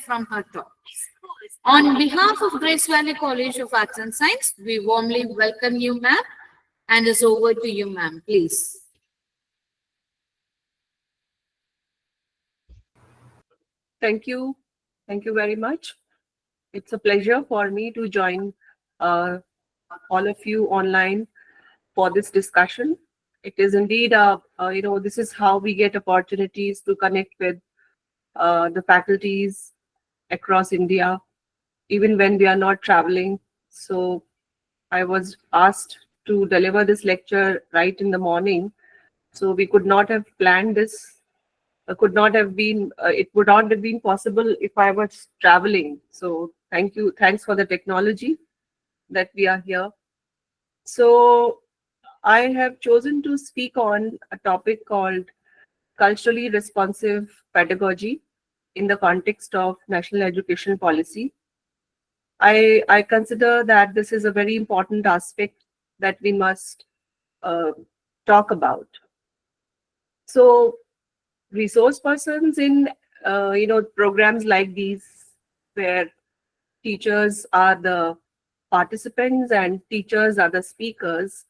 from her talk. On behalf of Grace Valley College of Arts and Science, we warmly welcome you, ma'am, and it's over to you, ma'am, please. Thank you. Thank you very much. It's a pleasure for me to join uh, all of you online for this discussion. It is indeed, this is how we get opportunities to connect with the faculties across India, even when we are not traveling. So I was asked to deliver this lecture right in the morning. So we could not have planned this. Could not have been. It would not have been possible if I was traveling. So thank you. Thanks for the technology that we are here. So I have chosen to speak on a topic called culturally responsive pedagogy in the context of national education policy. I consider that this is a very important aspect that we must uh, talk about. So resource persons in programs like these, where teachers are the participants and teachers are the speakers,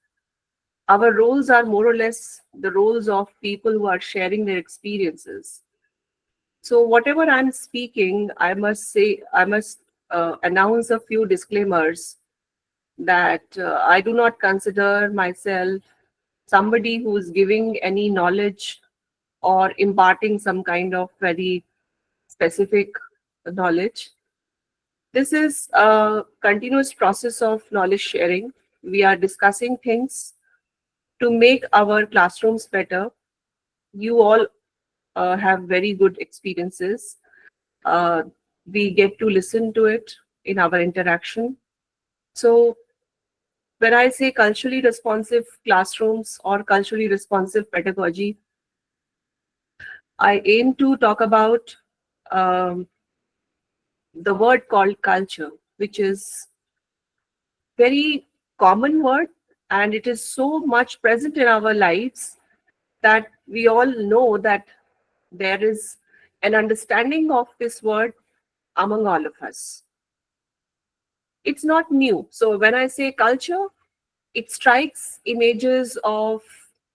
our roles are more or less the roles of people who are sharing their experiences. So whatever I'm speaking, I must announce a few disclaimers that I do not consider myself somebody who is giving any knowledge or imparting some kind of very specific knowledge. This is a continuous process of knowledge sharing. We are discussing things to make our classrooms better. You all have very good experiences. Uh, we get to listen to it in our interaction. So when I say culturally responsive classrooms or culturally responsive pedagogy, I aim to talk about um, the word called culture, which is very common word, and it is so much present in our lives that we all know that there is an understanding of this word among all of us. It's not new. So when I say culture, it strikes images of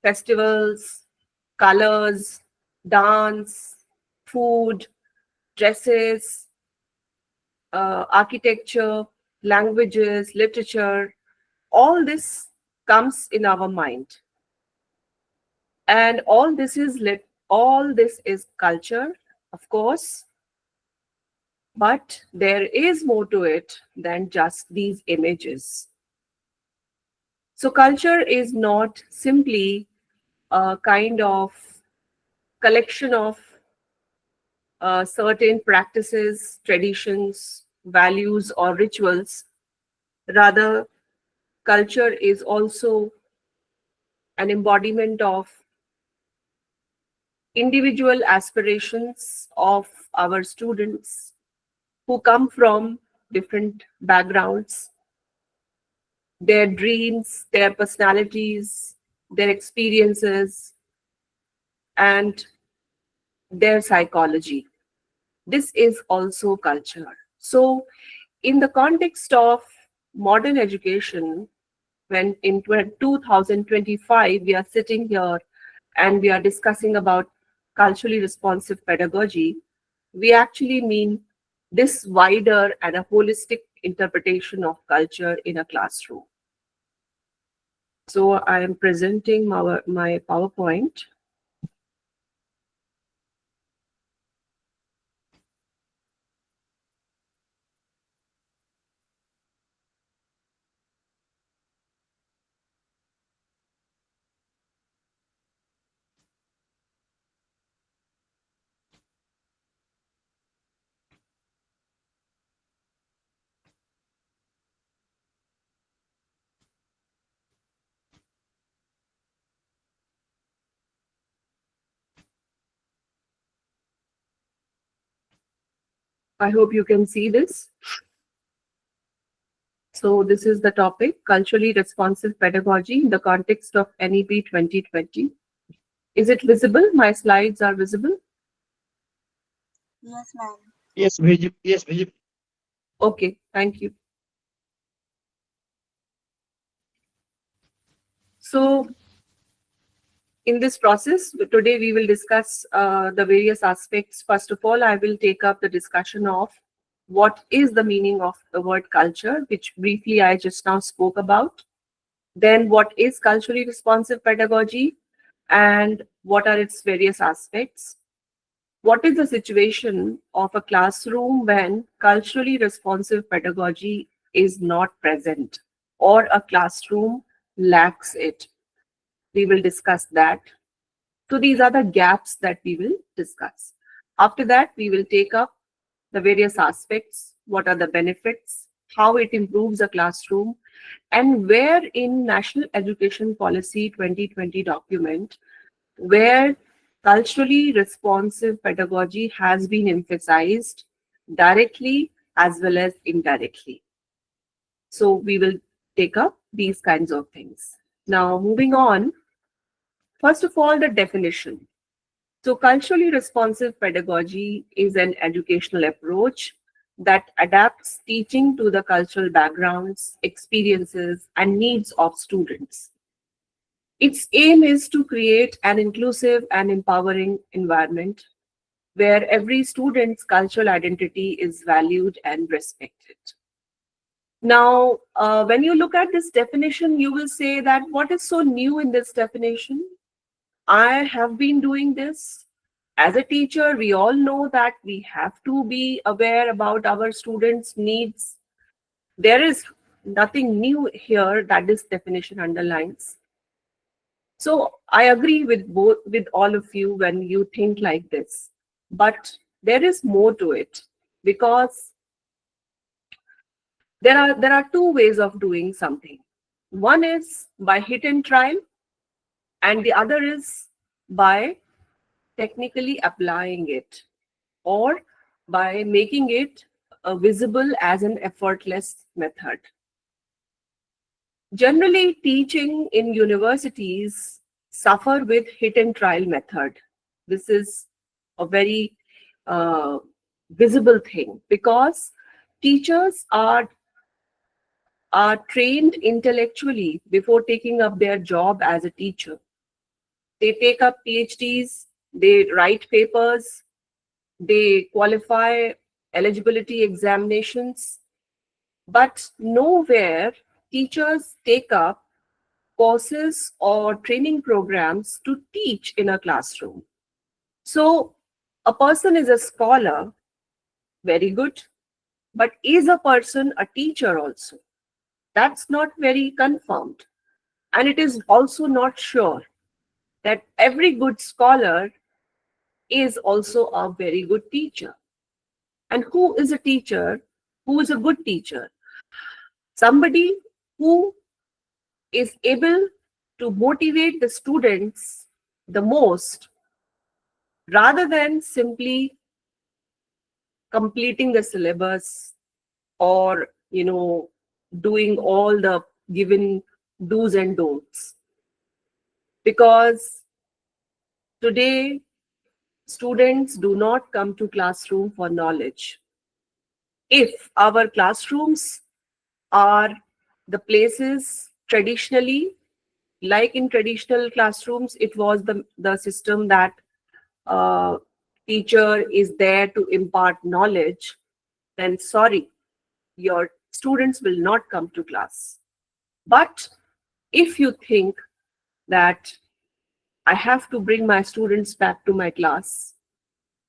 festivals, colors, dance, food, dresses, architecture, languages, literature. All this comes in our mind, and all this is culture, of course, but there is more to it than just these images. So culture is not simply a kind of collection of certain practices, traditions, values, or rituals. Rather, culture is also an embodiment of individual aspirations of our students who come from different backgrounds, their dreams, their personalities, their experiences, and their psychology. This is also culture. So, in the context of modern education, when in 2025 we are sitting here and we are discussing about culturally responsive pedagogy, we actually mean this wider and a holistic interpretation of culture in a classroom. So I am presenting my PowerPoint. I hope you can see this. So this is the topic, culturally responsive pedagogy in the context of NEP 2020. Is it visible? My slides are visible? Yes, ma'am. Yes, Bhiji. Okay, thank you. So, in this process, today we will discuss the various aspects. First of all, I will take up the discussion of what is the meaning of the word culture, which briefly I just now spoke about. Then, what is culturally responsive pedagogy and what are its various aspects? What is the situation of a classroom when culturally responsive pedagogy is not present or a classroom lacks it? We will discuss that. So these are the gaps that we will discuss. After that, we will take up the various aspects, what are the benefits, how it improves a classroom, and where in National Education Policy 2020 document, where culturally responsive pedagogy has been emphasized directly as well as indirectly. So we will take up these kinds of things. Now, moving on, first of all, the definition. So, culturally responsive pedagogy is an educational approach that adapts teaching to the cultural backgrounds, experiences, and needs of students. Its aim is to create an inclusive and empowering environment where every student's cultural identity is valued and respected. Now, when you look at this definition, you will say that what is so new in this definition? I have been doing this. As a teacher, we all know that we have to be aware about our students' needs. There is nothing new here that this definition underlines. So I agree with all of you when you think like this. But there is more to it because there are two ways of doing something. One is by hit and trial, and the other is by technically applying it or by making it visible as an effortless method. Generally, teaching in universities suffer with hit and trial method. This is a very uh, visible thing because teachers are trained intellectually before taking up their job as a teacher. They take up PhDs, they write papers, they qualify eligibility examinations, but nowhere teachers take up courses or training programs to teach in a classroom. So a person is a scholar, very good, but is a person a teacher also? That's not very confirmed. And it is also not sure that every good scholar is also a very good teacher. And who is a teacher? Who is a good teacher? Somebody who is able to motivate the students the most rather than simply completing the syllabus or doing all the given do's and don'ts, because today students do not come to classroom for knowledge. If our classrooms are the places traditionally, like in traditional classrooms, it was the system that uh, teacher is there to impart knowledge, then sorry, your students will not come to class. But if you think that I have to bring my students back to my class,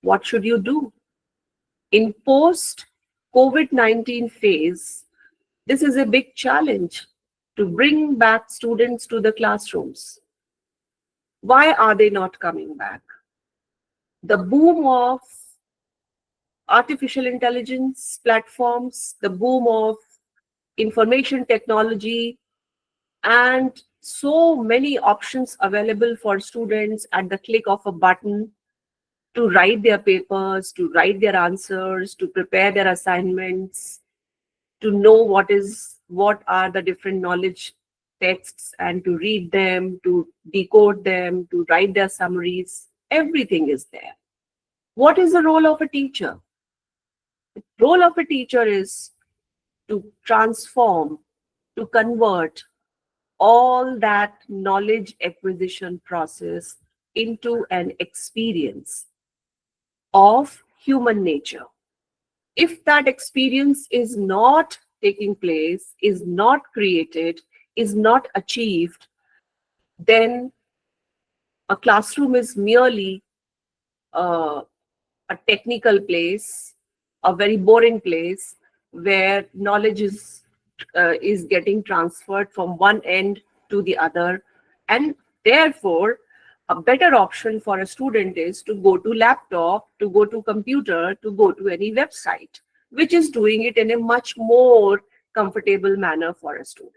what should you do? In post COVID-19 phase, this is a big challenge to bring back students to the classrooms. Why are they not coming back? The boom of artificial intelligence platforms, the boom of information technology, and so many options available for students at the click of a button to write their papers, to write their answers, to prepare their assignments, to know what are the different knowledge texts and to read them, to decode them, to write their summaries. Everything is there. What is the role of a teacher? Role of a teacher is to transform, to convert all that knowledge acquisition process into an experience of human nature. If that experience is not taking place, is not created, is not achieved, then a classroom is merely uh, a technical place, a very boring place where knowledge is getting transferred from one end to the other, and therefore a better option for a student is to go to laptop, to go to computer, to go to any website, which is doing it in a much more comfortable manner for a student.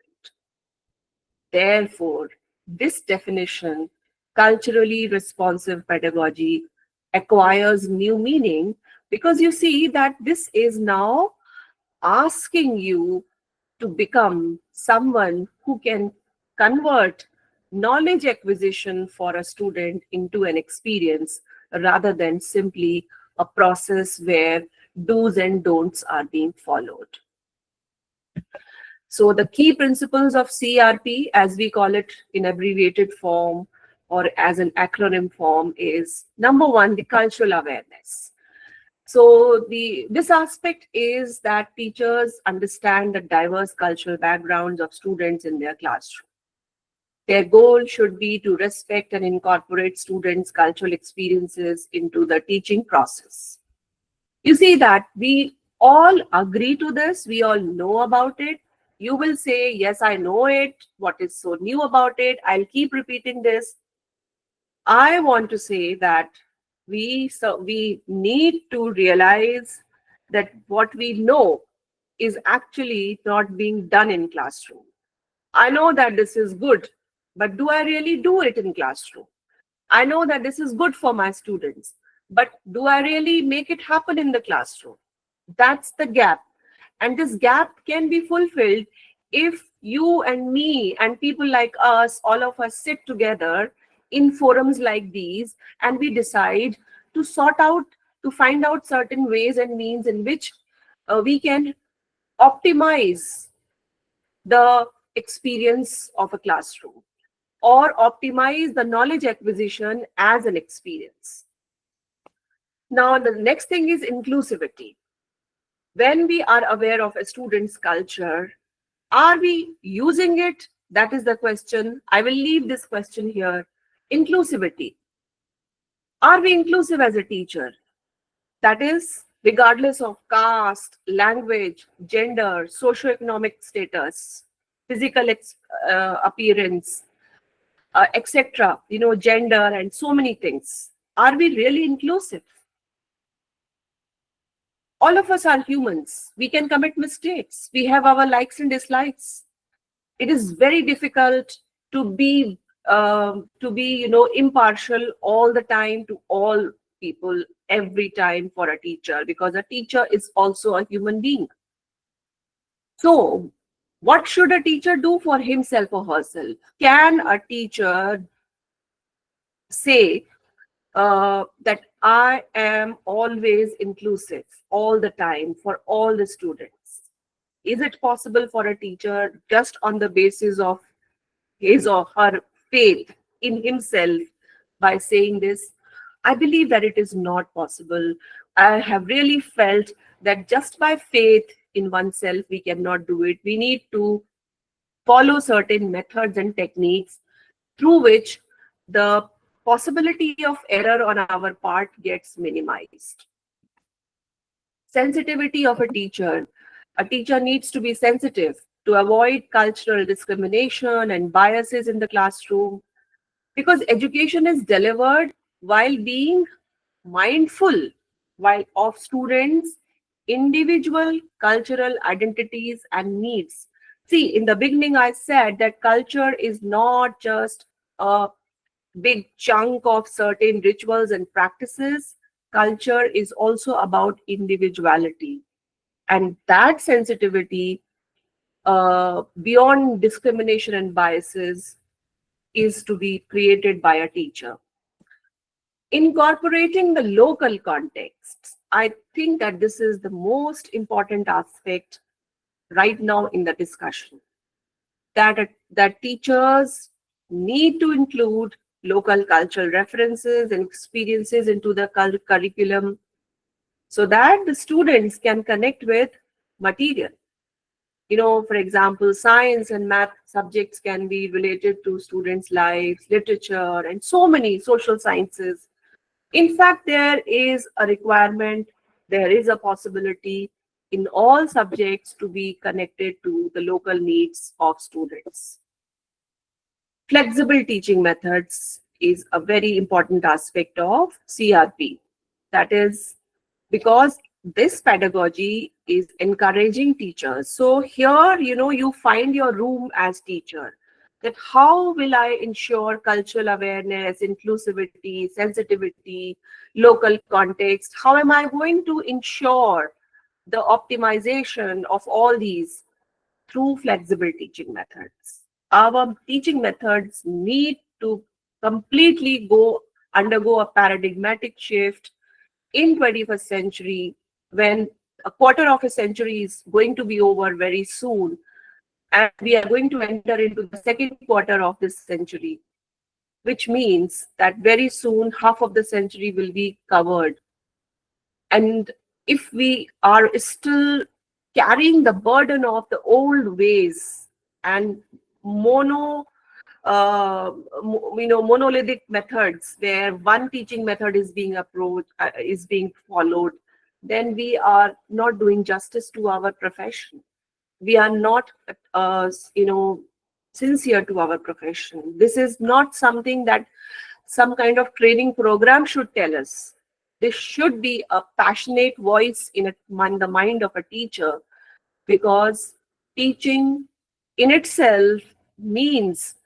Therefore, this definition, culturally responsive pedagogy, acquires new meaning because you see that this is now asking you to become someone who can convert knowledge acquisition for a student into an experience rather than simply a process where do's and don'ts are being followed. So the key principles of CRP, as we call it in abbreviated form or as an acronym form, is number one, the cultural awareness. So this aspect is that teachers understand the diverse cultural backgrounds of students in their classroom. Their goal should be to respect and incorporate students' cultural experiences into the teaching process. You see that we all agree to this, we all know about it. You will say, yes, I know it. What is so new about it? I'll keep repeating this. I want to say that we need to realize that what we know is actually not being done in classroom. I know that this is good, but do I really do it in classroom? I know that this is good for my students, but do I really make it happen in the classroom? That's the gap. And this gap can be fulfilled if you and me and people like us, all of us sit together in forums like these and we decide to sort out, to find out certain ways and means in which we can optimize the experience of a classroom or optimize the knowledge acquisition as an experience. Now, the next thing is inclusivity. When we are aware of a student's culture, are we using it? That is the question. I will leave this question here. Inclusivity. Are we inclusive as a teacher? That is, regardless of caste, language, gender, socioeconomic status, physical appearance, etc., gender and so many things. Are we really inclusive? All of us are humans. We can commit mistakes. We have our likes and dislikes. It is very difficult to be impartial all the time to all people every time for a teacher, because a teacher is also a human being. So what should a teacher do for himself or herself? Can a teacher say that I am always inclusive all the time for all the students? Is it possible for a teacher just on the basis of his or her faith in himself by saying this? I believe that it is not possible. I have really felt that just by faith in oneself, we cannot do it. We need to follow certain methods and techniques through which the possibility of error on our part gets minimized. Sensitivity of a teacher. A teacher needs to be sensitive to avoid cultural discrimination and biases in the classroom, because education is delivered while being mindful while of students' individual cultural identities and needs. See, in the beginning, I said that culture is not just a big chunk of certain rituals and practices. Culture is also about individuality. And that sensitivity, beyond discrimination and biases, is to be created by a teacher. Incorporating the local contexts. I think that this is the most important aspect right now in the discussion, that teachers need to include local cultural references and experiences into the curriculum so that the students can connect with material. For example, science and math subjects can be related to students' lives, literature, and so many social sciences. In fact, there is a requirement, there is a possibility in all subjects to be connected to the local needs of students. Flexible teaching methods is a very important aspect of CRP. That is because this pedagogy is encouraging teachers. So here, you find your room as teacher. That how will I ensure cultural awareness, inclusivity, sensitivity, local context? How am I going to ensure the optimization of all these through flexible teaching methods? Our teaching methods need to completely undergo a paradigmatic shift in 21st century, when a quarter of a century is going to be over very soon, and we are going to enter into the second quarter of this century, which means that very soon half of the century will be covered. And if we are still carrying the burden of the old ways and monolithic methods where one teaching method is being is being followed, then we are not doing justice to our profession. We are not sincere to our profession. This is not something that some kind of training program should tell us. This should be a passionate voice in the mind of a teacher, because teaching in itself means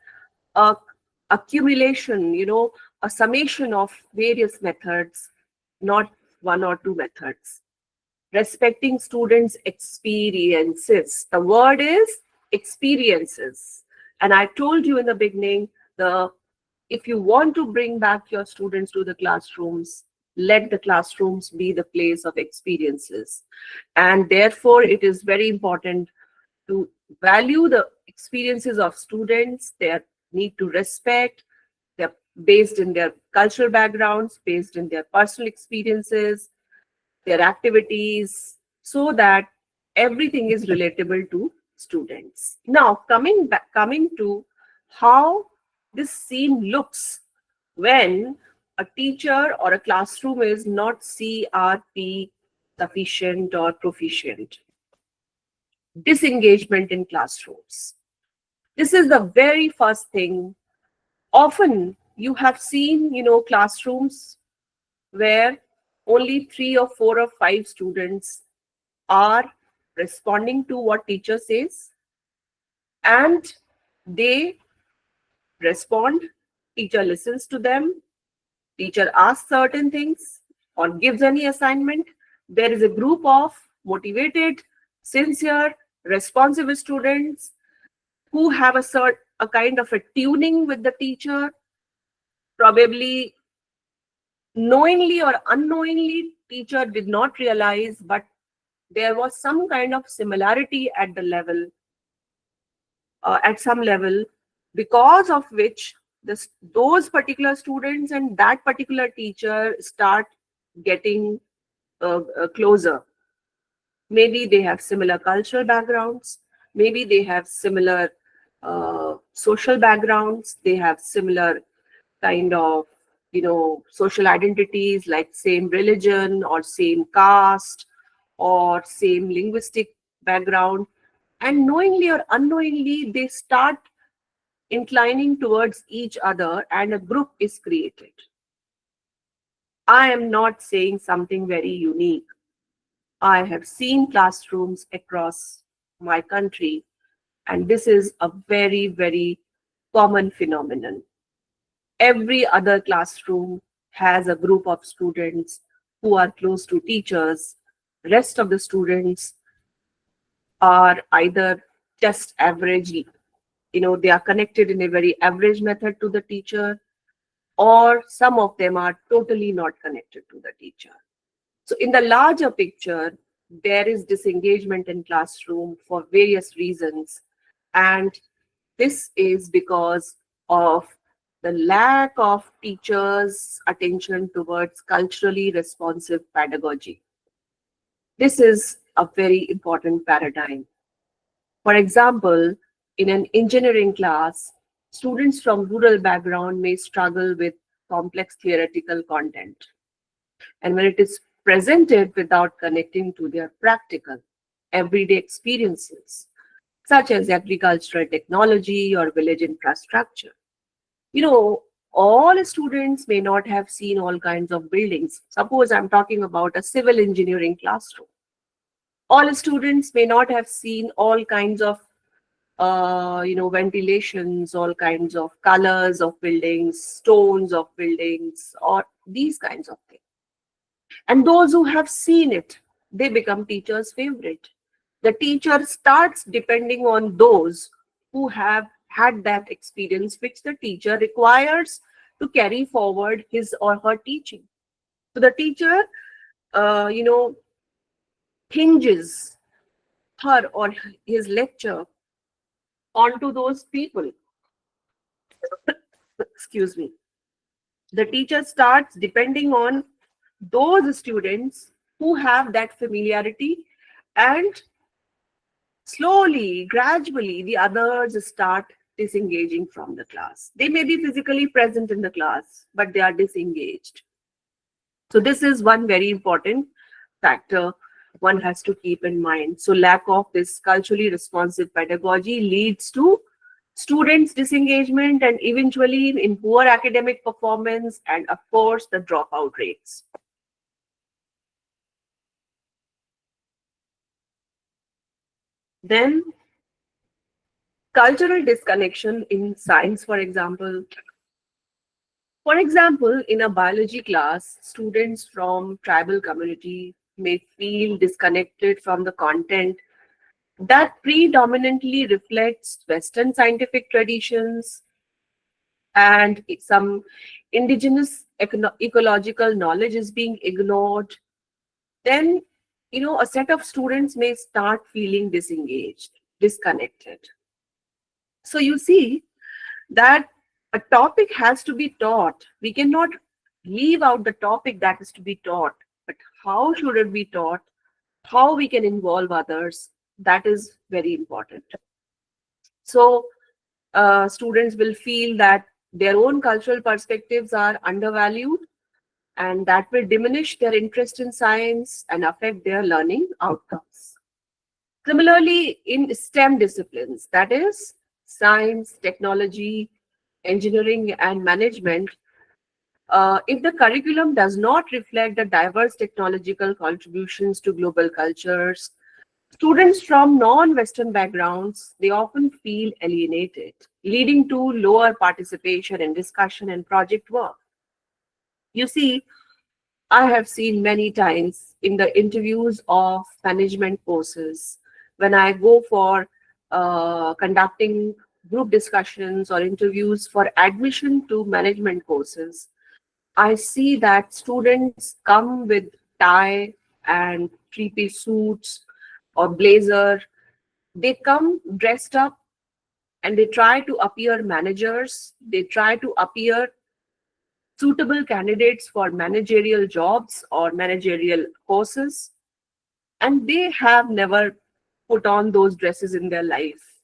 a accumulation, a summation of various methods, not one or two methods. Respecting students' experiences. The word is experiences. And I told you in the beginning, if you want to bring back your students to the classrooms, let the classrooms be the place of experiences. And therefore, it is very important to value the experiences of students. They need to respect. They're based in their cultural backgrounds, based in their personal experiences, their activities, so that everything is relatable to students. Now, coming to how this scene looks when a teacher or a classroom is not CRP sufficient or proficient. Disengagement in classrooms. This is the very first thing. Often you have seen, classrooms where only 3 or 4 or 5 students are responding to what teacher says, and they respond, teacher listens to them, teacher asks certain things or gives any assignment. There is a group of motivated, sincere, responsive students who have a kind of a tuning with the teacher, probably knowingly or unknowingly. Teacher did not realize, but there was some kind of similarity at some level, because of which those particular students and that particular teacher start getting closer. Maybe they have similar cultural backgrounds, maybe they have similar social backgrounds, they have similar kind of social identities, like same religion or same caste or same linguistic background, and knowingly or unknowingly they start inclining towards each other and a group is created. I am not saying something very unique. I have seen classrooms across my country, and this is a very, very common phenomenon. Every other classroom has a group of students who are close to teachers. Rest of the students are either just average, they are connected in a very average method to the teacher, or some of them are totally not connected to the teacher. So in the larger picture, there is disengagement in classroom for various reasons. And this is because of the lack of teachers' attention towards culturally responsive pedagogy. This is a very important paradigm. For example, in an engineering class, students from rural background may struggle with complex theoretical content. And when it is presented without connecting to their practical, everyday experiences, such as agricultural technology or village infrastructure, you know, all students may not have seen all kinds of buildings. Suppose I'm talking about a civil engineering classroom. All students may not have seen all kinds of ventilations, all kinds of colors of buildings, stones of buildings, or these kinds of things. And those who have seen it, they become teacher's favorite. The teacher starts depending on those who have had that experience, which the teacher requires to carry forward his or her teaching. So the teacher, uh, you know, hinges her or his lecture onto those people. Excuse me. The teacher starts depending on those students who have that familiarity, and slowly, gradually, the others start disengaging from the class. They may be physically present in the class, but they are disengaged. So this is one very important factor one has to keep in mind. So lack of this culturally responsive pedagogy leads to students disengagement and eventually in poor academic performance and of course the dropout rates. Then cultural disconnection in science, for example. For example, in a biology class, students from tribal community may feel disconnected from the content that predominantly reflects Western scientific traditions and some indigenous ecological knowledge is being ignored. Then, a set of students may start feeling disengaged, disconnected. So you see that a topic has to be taught. We cannot leave out the topic that is to be taught, but how should it be taught? How we can involve others? That is very important. So students will feel that their own cultural perspectives are undervalued, and that will diminish their interest in science and affect their learning outcomes. Similarly, in STEM disciplines, that is, science, technology, engineering, and management, if the curriculum does not reflect the diverse technological contributions to global cultures, students from non-Western backgrounds, they often feel alienated, leading to lower participation in discussion and project work. You see, I have seen many times in the interviews of management courses, when I go for conducting group discussions or interviews for admission to management courses, I see that students come with tie and three-piece suits or blazer. They come dressed up and they try to appear managers. They try to appear suitable candidates for managerial jobs or managerial courses, and they have never put on those dresses in their life.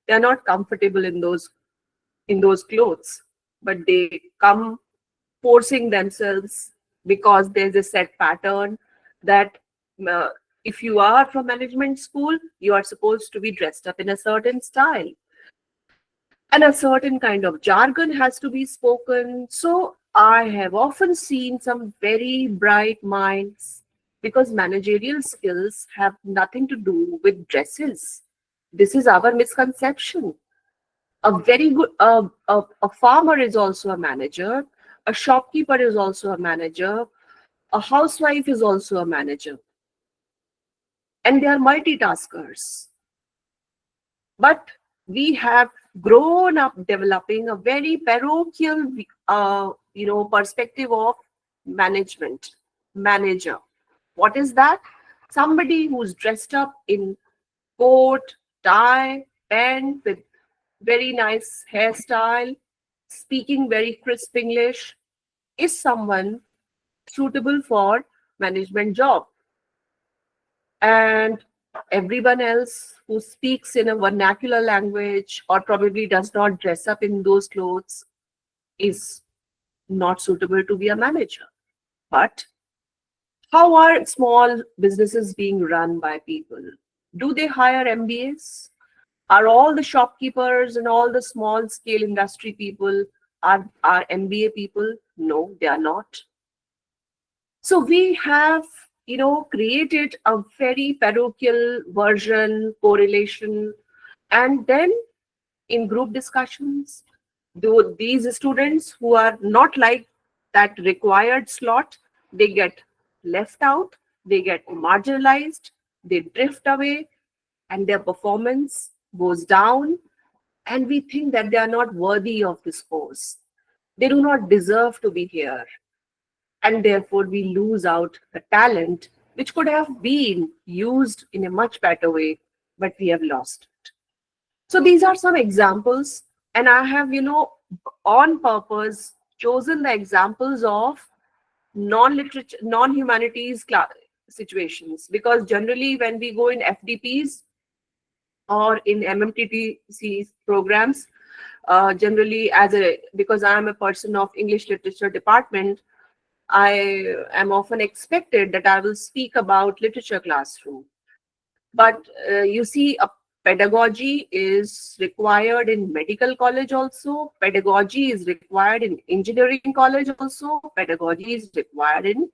They are not comfortable in those clothes, but they come forcing themselves because there's a set pattern that uh, if you are from management school, you are supposed to be dressed up in a certain style and a certain kind of jargon has to be spoken. So I have often seen some very bright minds, because managerial skills have nothing to do with dresses. This is our misconception. A very good a farmer is also a manager, a shopkeeper is also a manager, a housewife is also a manager, and they are multitaskers. But we have grown up developing a very parochial perspective of management, manager. What is that? Somebody who's dressed up in coat, tie, pen with very nice hairstyle, speaking very crisp English, is someone suitable for management job. And everyone else who speaks in a vernacular language or probably does not dress up in those clothes is not suitable to be a manager. But how are small businesses being run by people? Do they hire MBAs? Are all the shopkeepers and all the small scale industry people are MBA people? No, they are not. So we have, created a very parochial version, correlation, and then in group discussions, though these students who are not like that required slot, they get left out, they get marginalized, they drift away, and their performance goes down, and we think that they are not worthy of this course. They do not deserve to be here, and therefore we lose out the talent which could have been used in a much better way, but we have lost it. So these are some examples, and I have, on purpose chosen the examples of non-literature, non-humanities situations, because generally when we go in FDPs or in MMTTC programs, generally because I am a person of English literature department, I am often expected that I will speak about literature classroom. But you see, a pedagogy is required in medical college also. Pedagogy is required in engineering college also. Pedagogy is required in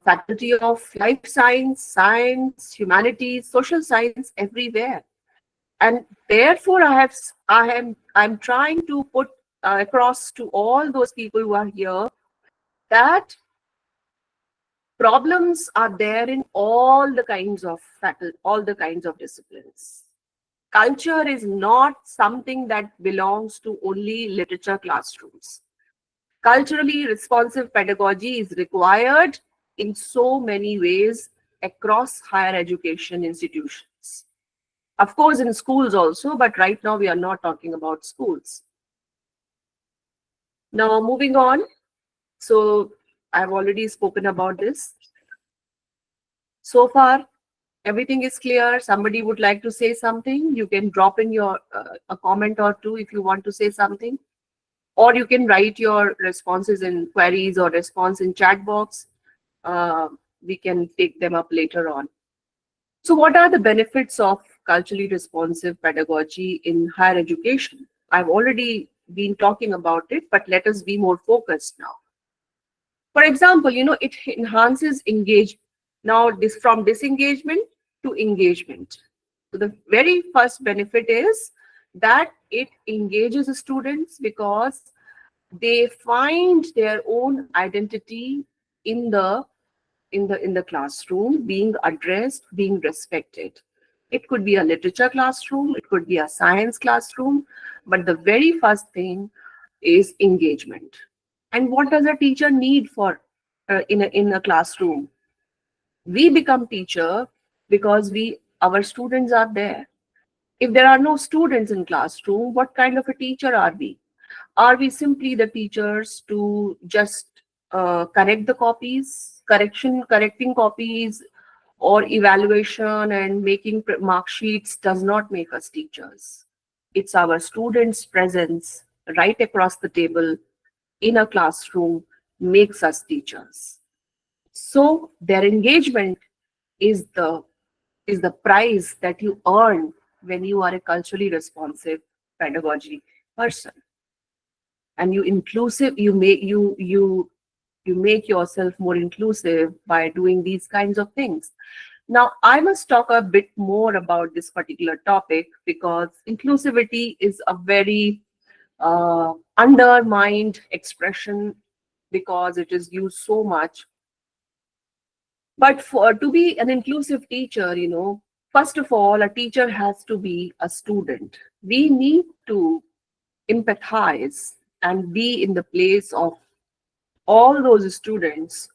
faculty of life science, science, humanities, social science, everywhere. And therefore, I'm trying to put across to all those people who are here that problems are there in all the kinds of faculty, all the kinds of disciplines. Culture is not something that belongs to only literature classrooms. Culturally responsive pedagogy is required in so many ways across higher education institutions. Of course, in schools also, but right now we are not talking about schools. Now, moving on. So, I've already spoken about this. So far, everything is clear. Somebody would like to say something, you can drop in your a comment or two if you want to say something, or you can write your responses in queries or response in chat box. We can take them up later on. So what are the benefits of culturally responsive pedagogy in higher education? I've already been talking about it, but let us be more focused now. For example, it enhances engagement. Now, this from disengagement to engagement. So the very first benefit is that it engages the students because they find their own identity in the classroom, being addressed, being respected. It could be a literature classroom, it could be a science classroom, but the very first thing is engagement. And what does a teacher need for in a classroom? We become teacher because our students are there. If there are no students in classroom, what kind of a teacher are we? Are we simply the teachers to just correct the copies, correcting copies, or evaluation and making mark sheets does not make us teachers. It's our students' presence right across the table in a classroom makes us teachers. So their engagement is the prize that you earn when you are a culturally responsive pedagogy person, and you make yourself more inclusive by doing these kinds of things. Now, I must talk a bit more about this particular topic because inclusivity is a very undermined expression because it is used so much. But to be an inclusive teacher, first of all, a teacher has to be a student. We need to empathize and be in the place of all those students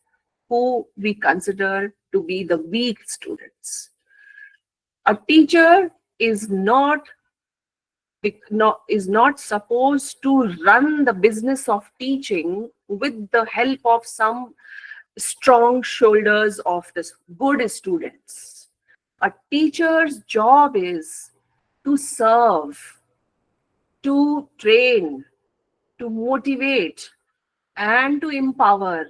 who we consider to be the weak students. A teacher is not supposed to run the business of teaching with the help of some strong shoulders of the good students. A teacher's job is to serve, to train, to motivate, and to empower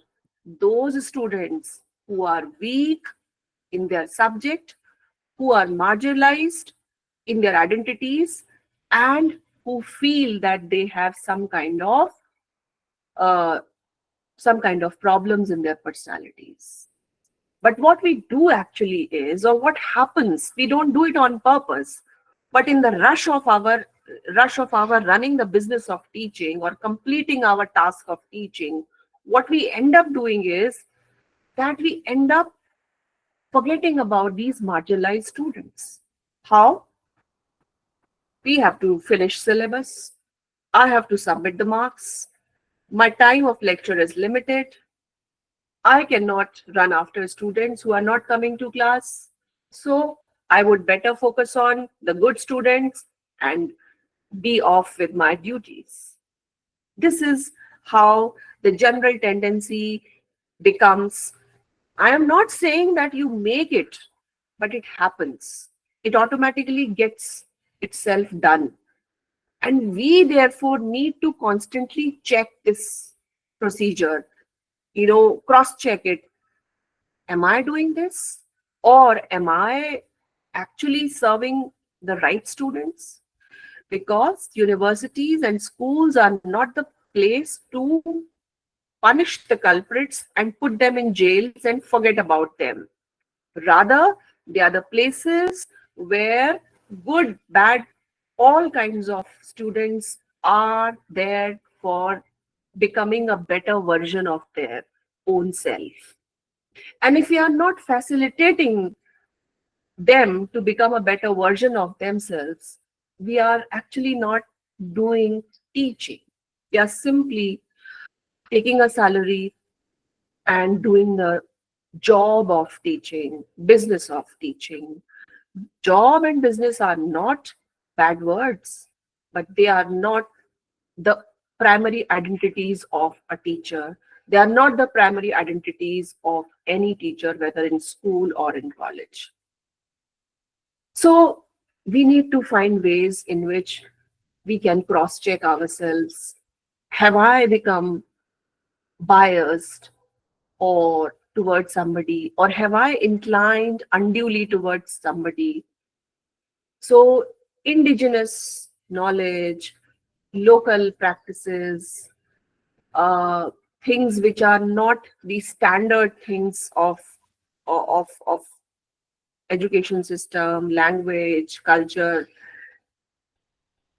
those students who are weak in their subject, who are marginalized in their identities, and who feel that they have uh, some kind of problems in their personalities. But what we do actually is, or what happens, we don't do it on purpose, but in the rush of our running the business of teaching or completing our task of teaching, what we end up doing is that we end up forgetting about these marginalized students. How? We have to finish syllabus. I have to submit the marks. My time of lecture is limited. I cannot run after students who are not coming to class. So I would better focus on the good students and be off with my duties. This is how the general tendency becomes. I am not saying that you make it, but it happens. It automatically gets itself done. And we therefore need to constantly check this procedure, cross check it. Am I doing this? Or am I actually serving the right students? Because universities and schools are not the place to punish the culprits and put them in jails and forget about them. Rather, they are the places where good, bad, all kinds of students are there for becoming a better version of their own self. And if we are not facilitating them to become a better version of themselves, we are actually not doing teaching. We are simply taking a salary and doing the job of teaching, business of teaching. Job and business are not bad words, but they are not the primary identities of a teacher. They are not the primary identities of any teacher, whether in school or in college. So we need to find ways in which we can cross check ourselves. Have I become biased or towards somebody, or have I inclined unduly towards somebody? So indigenous knowledge, local practices, uh, things which are not the standard things of education system, language, culture,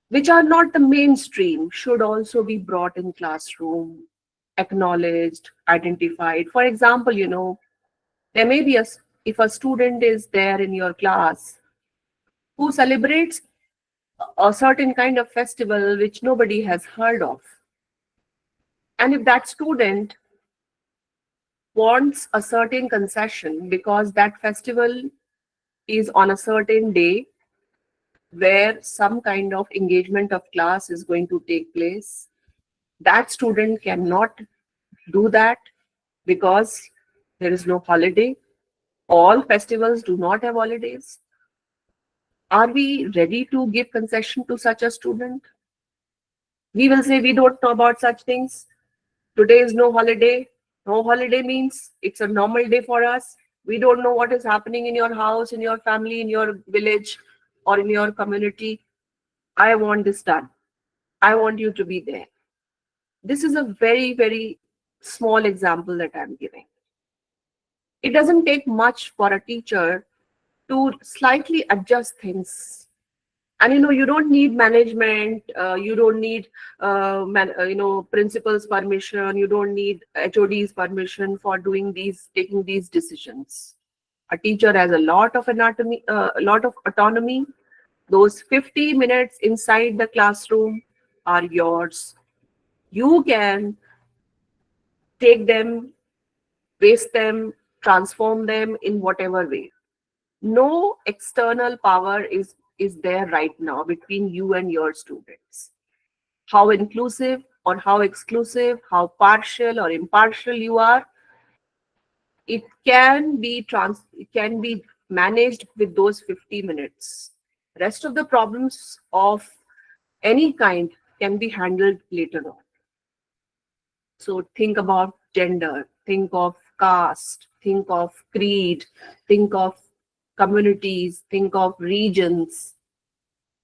which are not the mainstream, should also be brought in classroom, acknowledged, identified. For example, there may be if a student is there in your class who celebrates a certain kind of festival which nobody has heard of, and if that student wants a certain concession because that festival is on a certain day where some kind of engagement of class is going to take place, that student cannot do that because there is no holiday. All festivals do not have holidays. Are we ready to give concession to such a student? We will say we don't know about such things. Today is no holiday. No holiday means it's a normal day for us. We don't know what is happening in your house, in your family, in your village, or in your community. I want this done. I want you to be there. This is a very, very small example that I'm giving. It doesn't take much for a teacher to slightly adjust things. And you don't need management, you don't need principal's permission, you don't need HOD's permission for taking these decisions. A teacher has a lot of autonomy. Those 50 minutes inside the classroom are yours. You can take them waste them, transform them in whatever way. No external power is there right now between you and your students. How inclusive or how exclusive, how partial or impartial you are, it can be managed with those 50 minutes. Rest of the problems of any kind can be handled later on. So think about gender, think of caste, think of creed, think of communities, think of regions,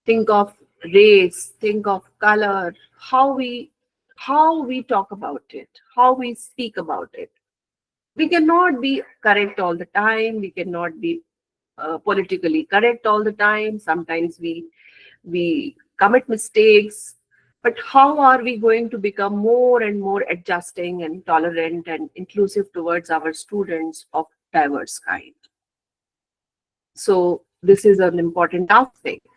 think of race, think of color, how we talk about it, how we speak about it. We cannot be correct all the time. We cannot be politically correct all the time. Sometimes we commit mistakes. But how are we going to become more and more adjusting and tolerant and inclusive towards our students of diverse kind? So this is an important aspect.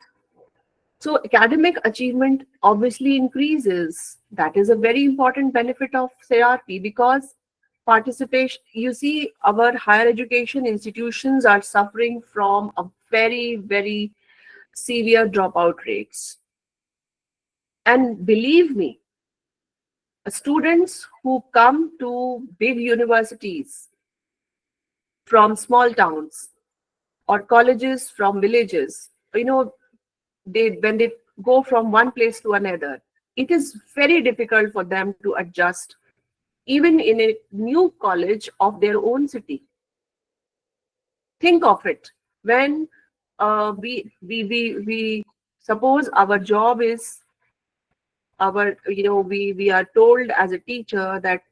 So academic achievement obviously increases. That is a very important benefit of CRP because participation, you see, our higher education institutions are suffering from a very, very severe dropout rates. And believe me, students who come to big universities from small towns or colleges from villages, they when they go from one place to another, it is very difficult for them to adjust even in a new college of their own city. Think of it. When we suppose our job is our, we are told as a teacher that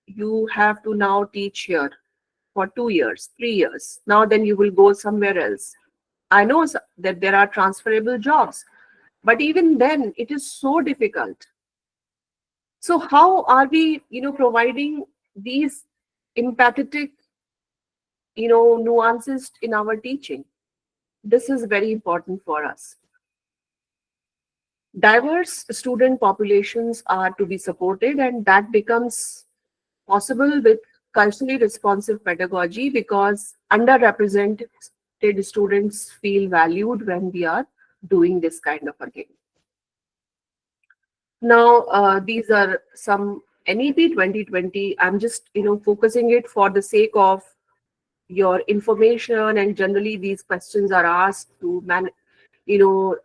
you have to now teach here for 2 years, 3 years. Now then you will go somewhere else. I know that there are transferable jobs, but even then it is so difficult. So how are we, providing these empathetic, nuances in our teaching? This is very important for us. Diverse student populations are to be supported, and that becomes possible with culturally responsive pedagogy because underrepresented students feel valued when we are doing this kind of a thing. Now, these are some NEP 2020. I'm just, focusing it for the sake of your information, and generally these questions are asked to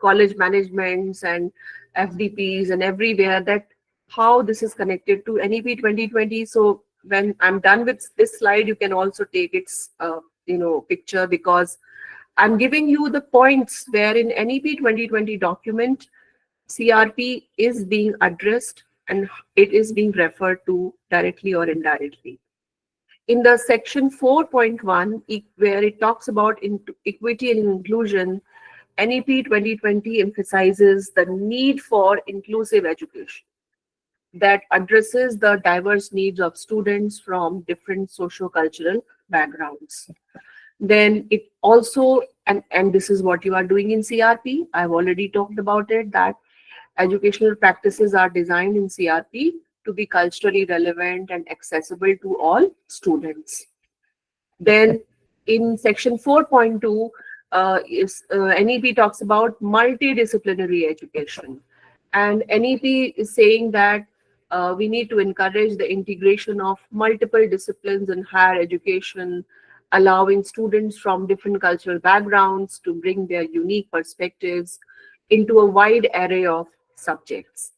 college managements and FDPs and everywhere, that how this is connected to NEP 2020. So when I'm done with this slide, you can also take its picture, because I'm giving you the points where in NEP 2020 document CRP is being addressed and it is being referred to directly or indirectly. In the section 4.1, where it talks about equity and inclusion, NEP 2020 emphasizes the need for inclusive education that addresses the diverse needs of students from different socio-cultural backgrounds. Then it also, and this is what you are doing in CRP, I've already talked about it, that educational practices are designed in CRP to be culturally relevant and accessible to all students. Then in section 4.2, NEP talks about multidisciplinary education. And NEP is saying that we need to encourage the integration of multiple disciplines in higher education, allowing students from different cultural backgrounds to bring their unique perspectives into a wide array of subjects.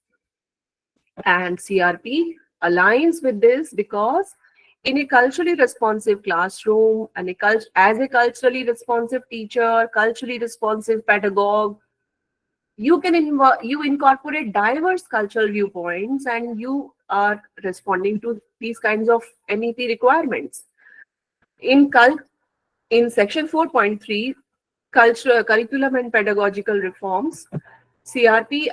And CRP aligns with this because in a culturally responsive classroom and as a culturally responsive teacher, culturally responsive pedagogue, you incorporate diverse cultural viewpoints and you are responding to these kinds of NEP requirements. In section 4.3, curriculum and pedagogical reforms, CRP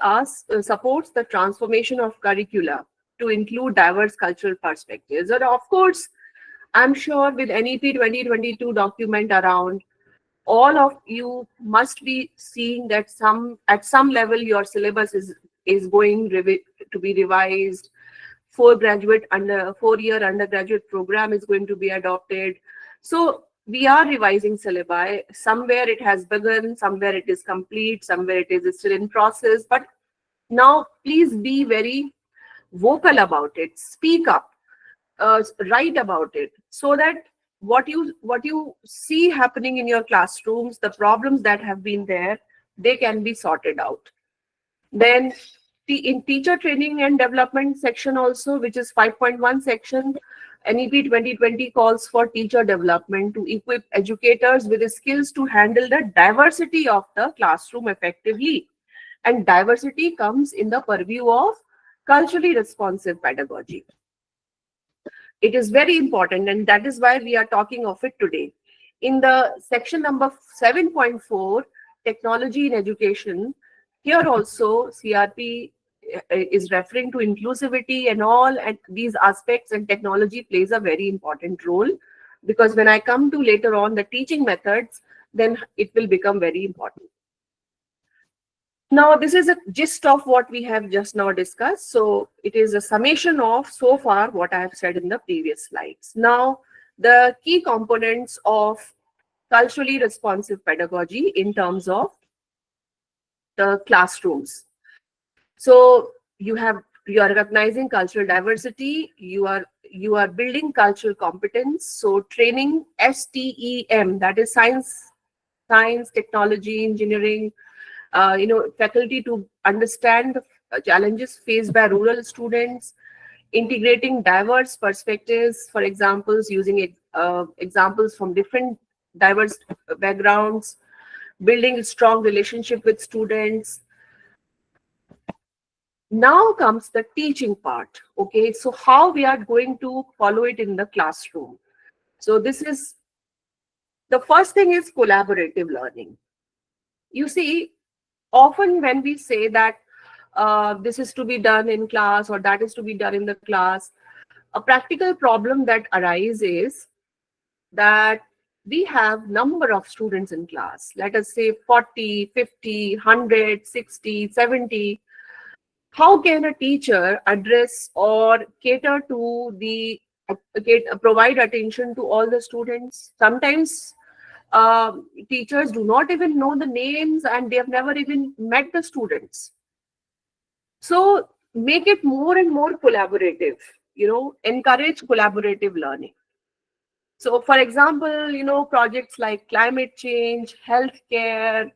supports the transformation of curricula to include diverse cultural perspectives. And of course, I'm sure with NEP 2022 document around, all of you must be seeing that at some level your syllabus is going to be revised 4-year undergraduate program is going to be adopted. So we are revising syllabi. Somewhere it has begun, somewhere it is complete, somewhere it is still in process. But now please be very vocal about it. Speak up, write about it, so that what you see happening in your classrooms, the problems that have been there, they can be sorted out. Then in teacher training and development section also, which is 5.1 section, NEP 2020 calls for teacher development to equip educators with the skills to handle the diversity of the classroom effectively. And diversity comes in the purview of culturally responsive pedagogy. It is very important, and that is why we are talking of it today. In the section number 7.4, technology in education, here also CRP is referring to inclusivity and all, and these aspects, and technology plays a very important role, because when I come to later on the teaching methods, then it will become very important. Now, this is a gist of what we have just now discussed. So it is a summation of so far what I have said in the previous slides. Now, the key components of culturally responsive pedagogy in terms of the classrooms. So you are recognizing cultural diversity, you are building cultural competence. So training STEM, that is science, technology, engineering, faculty to understand the challenges faced by rural students, integrating diverse perspectives, for examples, using examples from different diverse backgrounds, building a strong relationship with students. Now comes the teaching part. Okay, so how we are going to follow it in the classroom. So this is the first thing is collaborative learning. You see, often when we say that this is to be done in class or that is to be done in the class, a practical problem that arises is that we have number of students in class, let us say 40, 50, 100, 60, 70. How can a teacher address or cater to the provide attention to all the students? Sometimes teachers do not even know the names and they have never even met the students. So make it more and more collaborative, encourage collaborative learning. So for example, projects like climate change, healthcare,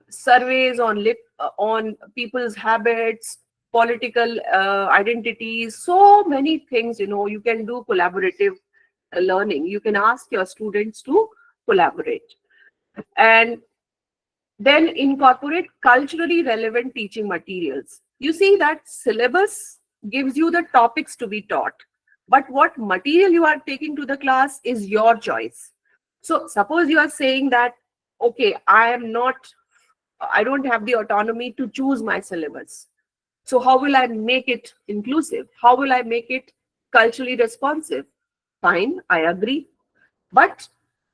surveys on people's habits, political identities, so many things, you can do collaborative learning. You can ask your students to collaborate. And then incorporate culturally relevant teaching materials. You see that syllabus gives you the topics to be taught, but what material you are taking to the class is your choice. So suppose you are saying that, okay, I don't have the autonomy to choose my syllabus. So how will I make it inclusive? How will I make it culturally responsive? Fine, I agree. But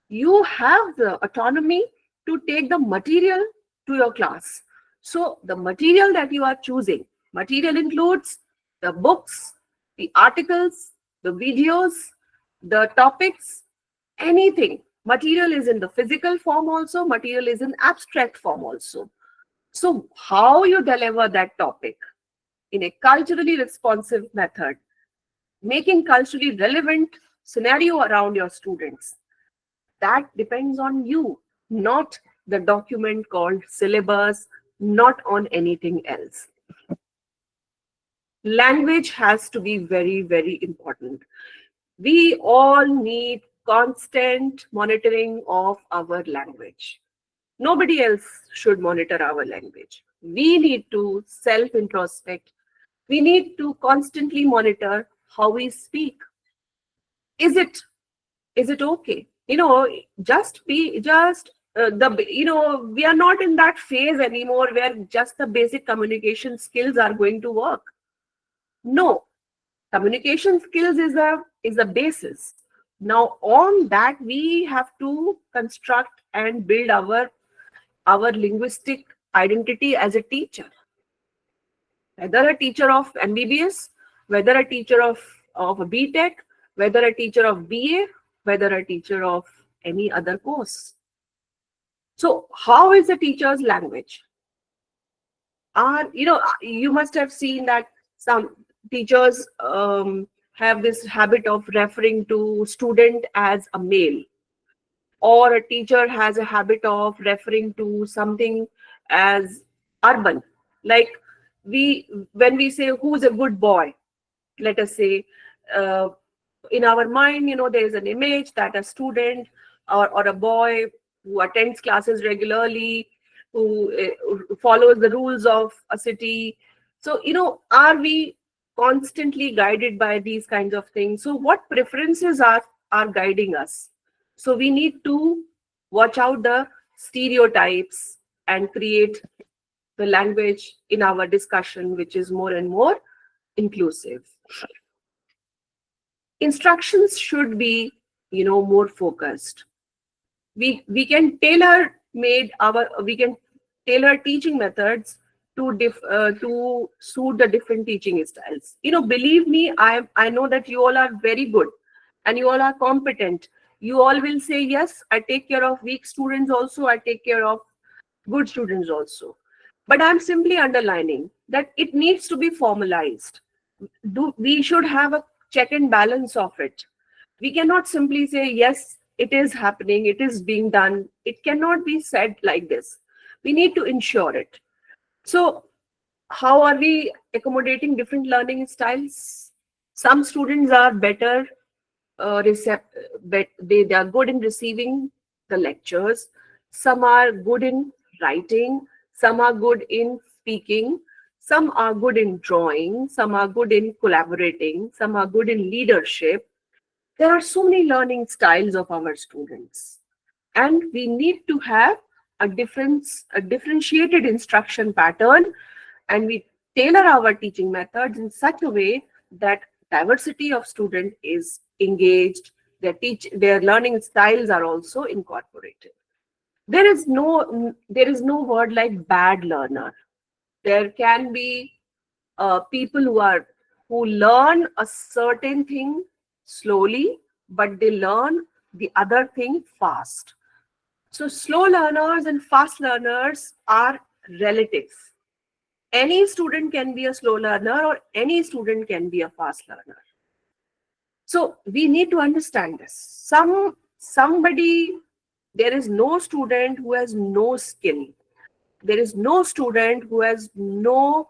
you have the autonomy to take the material to your class. So the material that you are choosing, material includes the books, the articles, the videos, the topics, anything. Material is in the physical form also, material is in abstract form also. So how you deliver that topic in a culturally responsive method, making culturally relevant scenario around your students, that depends on you, not the document called syllabus, not on anything else. Language has to be very, very important. We all need constant monitoring of our language. Nobody else should monitor our language. We need to self-introspect. We need to constantly monitor how we speak. Is it okay? We are not in that phase anymore where just the basic communication skills are going to work. No, communication skills is a basis. Now on that we have to construct and build our linguistic identity as a teacher, whether a teacher of MBBS whether a teacher of a BTech, whether a teacher of BA, whether a teacher of any other course. So how is the teacher's language? You must have seen that some teachers have this habit of referring to student as a male, or a teacher has a habit of referring to something as urban. Like, when we say who's a good boy, let us say, uh, in our mind, there is an image that a student, or a boy who attends classes regularly, who follows the rules of a city. So, are we constantly guided by these kinds of things? So what preferences are guiding us? So we need to watch out the stereotypes and create the language in our discussion which is more and more inclusive. Instructions should be, more focused. We can tailor teaching methods to suit the different teaching styles. Believe me, I know that you all are very good and you all are competent. You all will say, yes, I take care of weak students also, I take care of good students also. But I'm simply underlining that it needs to be formalized. We should have a check and balance of it. We cannot simply say, yes, it is happening, it is being done. It cannot be said like this. We need to ensure it. So how are we accommodating different learning styles? Some students are better, they are good in receiving the lectures. Some are good in writing. Some are good in speaking. Some are good in drawing. Some are good in collaborating. Some are good in leadership. There are so many learning styles of our students, and we need to have a differentiated instruction pattern, and we tailor our teaching methods in such a way that diversity of student is engaged, their learning styles are also incorporated. There is no word like bad learner. There can be people who learn a certain thing slowly, but they learn the other thing fast. So slow learners and fast learners are relative. Any student can be a slow learner, or any student can be a fast learner. So we need to understand this. Somebody, there is no student who has no skill. There is no student who has no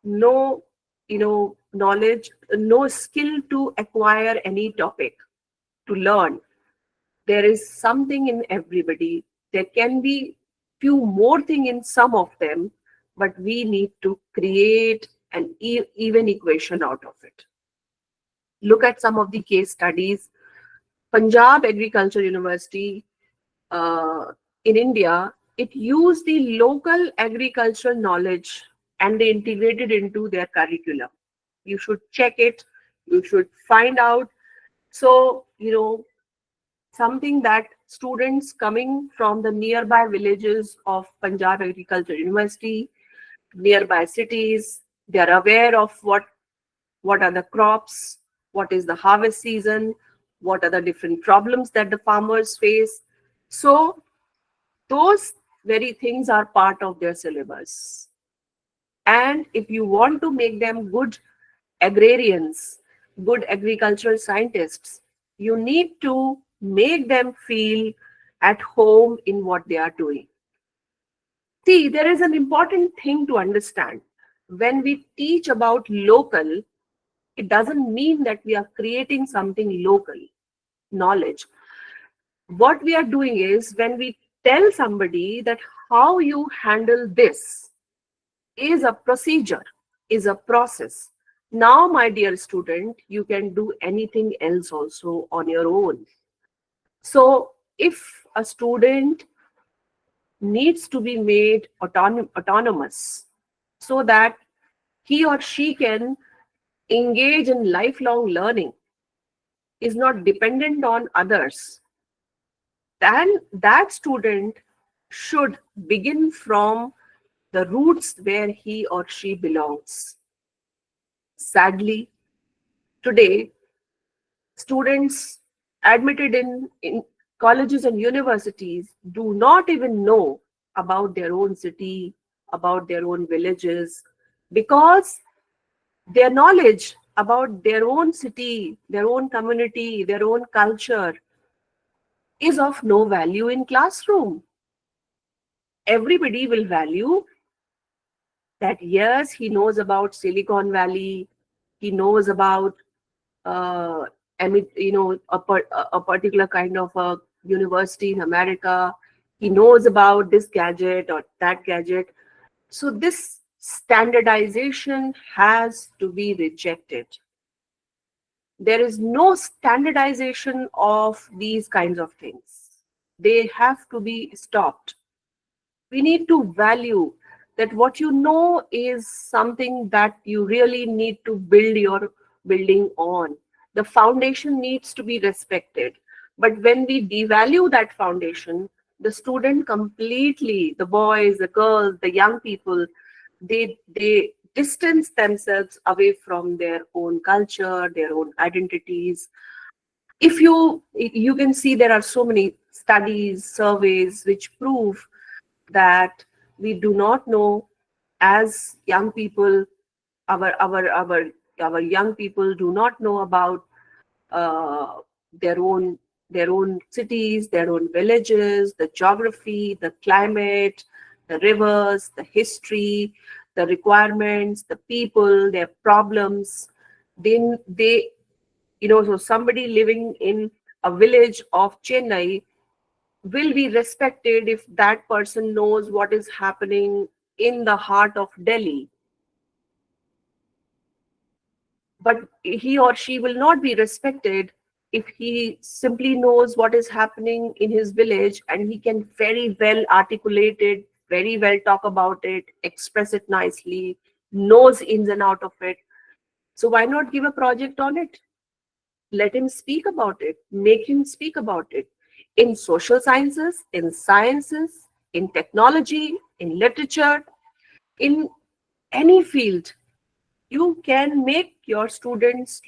knowledge, no skill to acquire any topic, to learn. There is something in everybody. There can be few more thing in some of them, but we need to create an even equation out of it. Look at some of the case studies. Punjab Agriculture University, uh, in India, it used the local agricultural knowledge and they integrated into their curriculum. You should check it. You should find out. So, something that students coming from the nearby villages of Punjab Agriculture University, nearby cities, they are aware of what are the crops, what is the harvest season, what are the different problems that the farmers face. So those very things are part of their syllabus. And if you want to make them good agrarians, good agricultural scientists, you need to make them feel at home in what they are doing. See, there is an important thing to understand. When we teach about local, it doesn't mean that we are creating something local knowledge. What we are doing is, when we tell somebody that how you handle this is a procedure, is a process. Now, my dear student, you can do anything else also on your own. So, if a student needs to be made autonomous so that he or she can engage in lifelong learning, is not dependent on others, then that student should begin from the roots where he or she belongs. Sadly, today, students admitted in colleges and universities do not even know about their own city, about their own villages, because their knowledge about their own city, their own community, their own culture is of no value in classroom. Everybody will value that yes, he knows about Silicon Valley, he knows about uh, a particular kind of a university in America. He knows about this gadget or that gadget. So this standardization has to be rejected. There is no standardization of these kinds of things. They have to be stopped. We need to value that what you know is something that you really need to build your building on. The foundation needs to be respected. But when we devalue that foundation, the student completely, the boys, the girls, the young people, they distance themselves away from their own culture, their own identities. If you can see, there are so many studies, surveys which prove that we do not know, as young people, our young people do not know about uh, their own their own cities, their own villages, the geography, the climate, the rivers, the history, the requirements, the people, their problems. Then they, so somebody living in a village of Chennai will be respected if that person knows what is happening in the heart of Delhi. But he or she will not be respected if he simply knows what is happening in his village and he can very well articulate it, very well talk about it, express it nicely, knows ins and out of it. So why not give a project on it? Let him speak about it, make him speak about it. In social sciences, in sciences, in technology, in literature, in any field, you can make your students'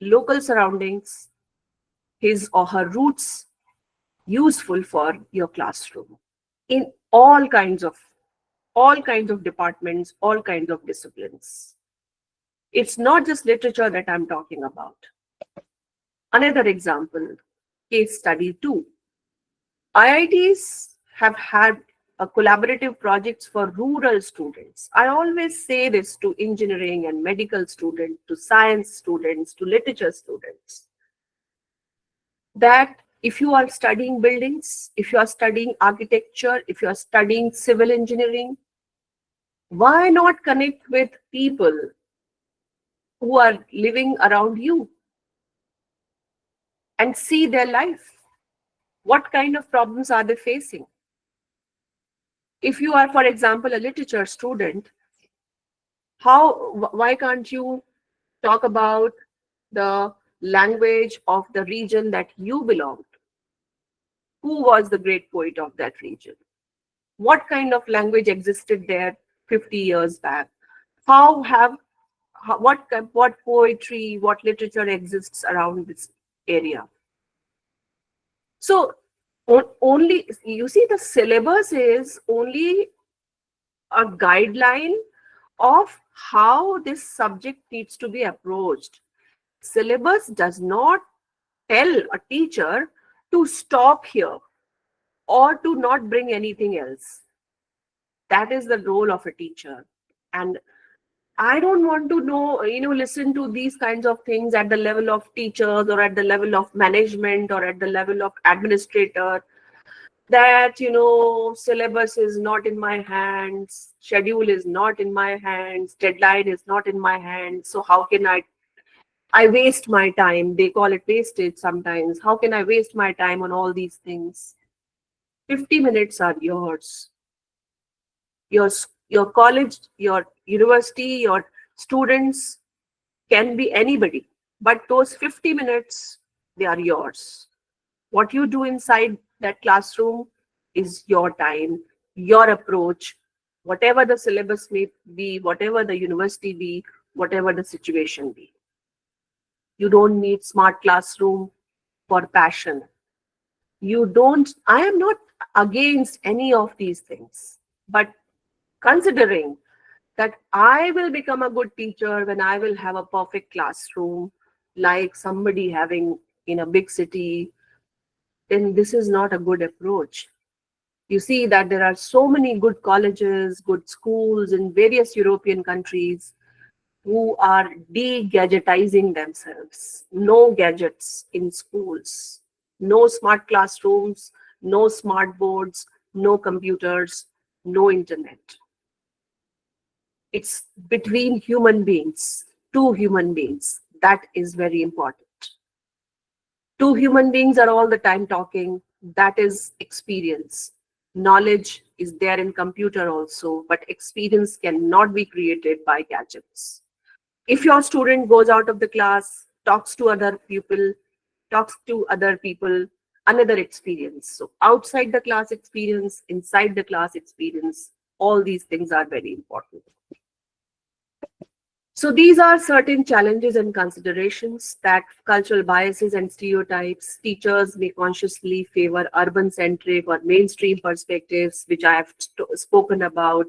local surroundings, his or her roots, useful for your classroom in all kinds of departments, all kinds of disciplines. It's not just literature that I'm talking about. Another example, case study 2. IITs have had collaborative projects for rural students. I always say this to engineering and medical students, to science students, to literature students, that if you are studying buildings, if you are studying architecture, if you are studying civil engineering, why not connect with people who are living around you and see their life? What kind of problems are they facing? If you are, for example, a literature student, why can't you talk about the language of the region that you belong to? Who was the great poet of that region? What kind of language existed there 50 years back? How have what poetry, what literature exists around this area? So only, you see, the syllabus is only a guideline of how this subject needs to be approached. Syllabus does not tell a teacher to stop here or to not bring anything else. That is the role of a teacher. And I don't want to listen to these kinds of things at the level of teachers or at the level of management or at the level of administrator, that, syllabus is not in my hands, schedule is not in my hands, deadline is not in my hands. So how can I waste my time? They call it wastage sometimes. How can I waste my time on all these things? 50 minutes are yours. Your, your college, your university, your students can be anybody. But those 50 minutes, they are yours. What you do inside that classroom is your time, your approach, whatever the syllabus may be, whatever the university be, whatever the situation be. You don't need smart classroom for passion. I am not against any of these things, but considering that I will become a good teacher when I will have a perfect classroom, like somebody having in a big city, then this is not a good approach. You see that there are so many good colleges, good schools in various European countries who are de-gadgetizing themselves. No gadgets in schools, no smart classrooms, no smart boards, no computers, no internet. It's between human beings, two human beings. That is very important. Two human beings are all the time talking. That is experience. Knowledge is there in computer also, but experience cannot be created by gadgets. If your student goes out of the class, talks to other people, another experience. So outside the class experience, inside the class experience, all these things are very important. So these are certain challenges and considerations that cultural biases and stereotypes. Teachers may consciously favor urban-centric or mainstream perspectives, which I have spoken about.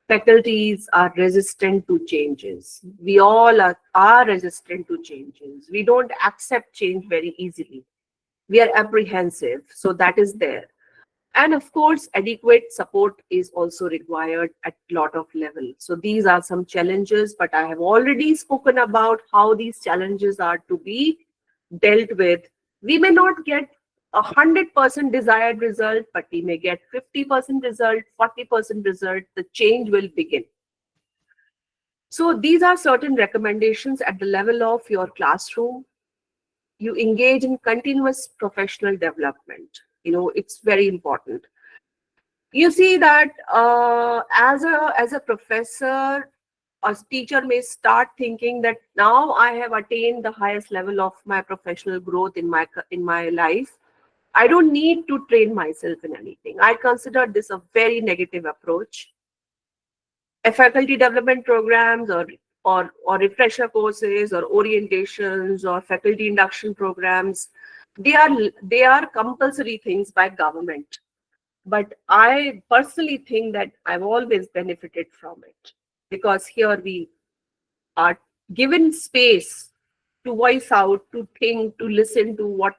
Faculties are resistant to changes. We all are resistant to changes. We don't accept change very easily. We are apprehensive. So that is there. And of course, adequate support is also required at a lot of levels. So these are some challenges, but I have already spoken about how these challenges are to be dealt with. We may not get 100% desired result, but we may get 50% result, 40% result. The change will begin. So these are certain recommendations at the level of your classroom. You engage in continuous professional development. It's very important. You see that as a professor, a teacher may start thinking that now I have attained the highest level of my professional growth in my life. I don't need to train myself in anything. I consider this a very negative approach. A faculty development programs or refresher courses or orientations or faculty induction programs, they are compulsory things by government. But I personally think that I've always benefited from it, because here we are given space to voice out, to think, to listen to what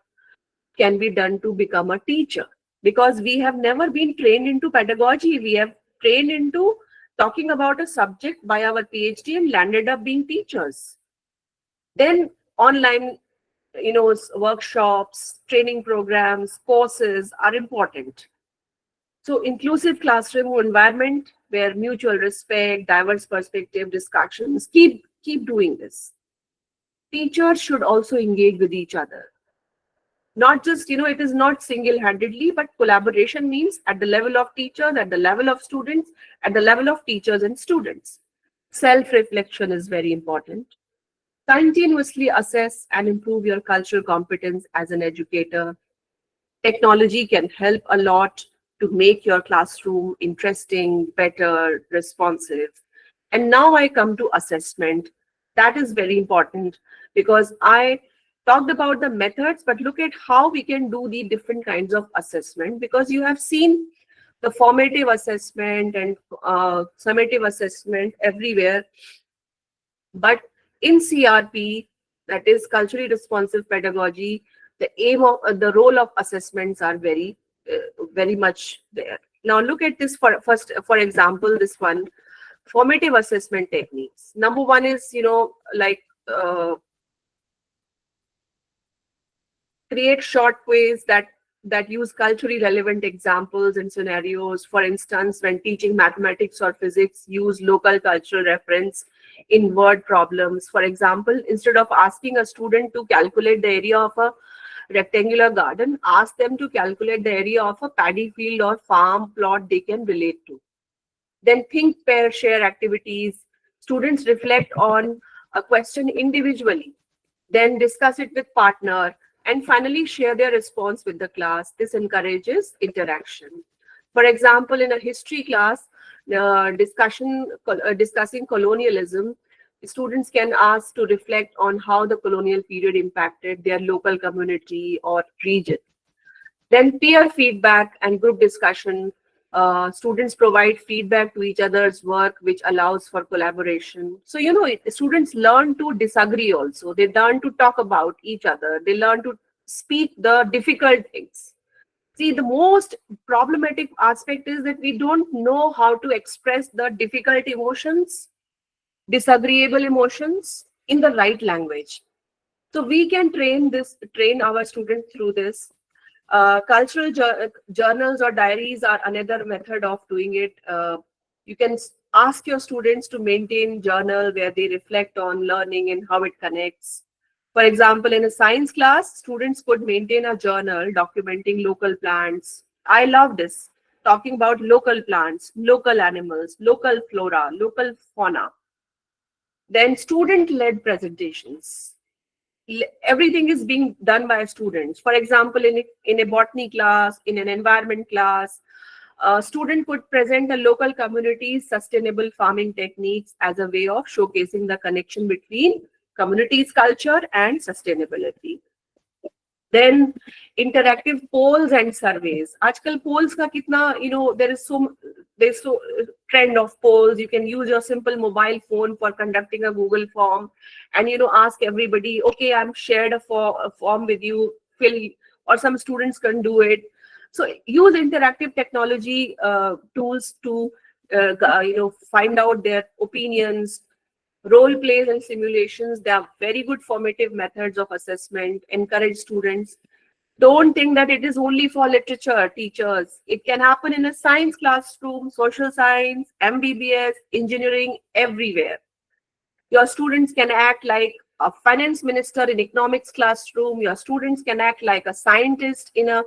can be done to become a teacher. Because we have never been trained into pedagogy. We have trained into talking about a subject by our PhD and landed up being teachers. Then online, workshops, training programs, courses are important. So inclusive classroom environment where mutual respect, diverse perspective discussions, keep doing this. Teachers should also engage with each other. Not just, it is not single-handedly, but collaboration means at the level of teachers, at the level of students, at the level of teachers and students. Self-reflection is very important. Continuously assess and improve your cultural competence as an educator. Technology can help a lot to make your classroom interesting, better, responsive. And now I come to assessment. That is very important, because I talked about the methods, but look at how we can do the different kinds of assessment, because you have seen the formative assessment and summative assessment everywhere. But in CRP, that is culturally responsive pedagogy, the aim of the role of assessments are very much there. Now look at this for example, this one, formative assessment techniques. Number one is, create short quiz that use culturally relevant examples and scenarios. For instance, when teaching mathematics or physics, use local cultural reference in word problems. For example, instead of asking a student to calculate the area of a rectangular garden, ask them to calculate the area of a paddy field or farm plot they can relate to. Then think, pair, share activities. Students reflect on a question individually, then discuss it with partner, and finally share their response with the class. This encourages interaction. For example, in a history class, discussing colonialism, Students can ask to reflect on how the colonial period impacted their local community or region. Then peer feedback and group discussion. Students provide feedback to each other's work, which allows for collaboration. So, students learn to disagree also. They learn to talk about each other. They learn to speak the difficult things. See, the most problematic aspect is that we don't know how to express the difficult emotions, disagreeable emotions in the right language. So we can train our students through this. Cultural journals or diaries are another method of doing it. You can ask your students to maintain journal where they reflect on learning and how it connects. For example, in a science class, students could maintain a journal documenting local plants. I love this, talking about local plants, local animals, local flora, local fauna. Then student-led presentations. Everything is being done by students. For example, in a botany class, in an environment class, a student could present a local community's sustainable farming techniques as a way of showcasing the connection between community's culture and sustainability. Then interactive polls and surveys. Aajkal polls ka kitna, there's so trend of polls. You can use your simple mobile phone for conducting a Google form and, ask everybody, okay, I'm shared a form with you, fill, or some students can do it. So use interactive technology tools to, find out their opinions. Role plays and simulations, they are very good formative methods of assessment. Encourage students. Don't think that it is only for literature teachers. It can happen in a science classroom, social science, MBBS, engineering, everywhere. Your students can act like a finance minister in economics classroom. Your students can act like a scientist in a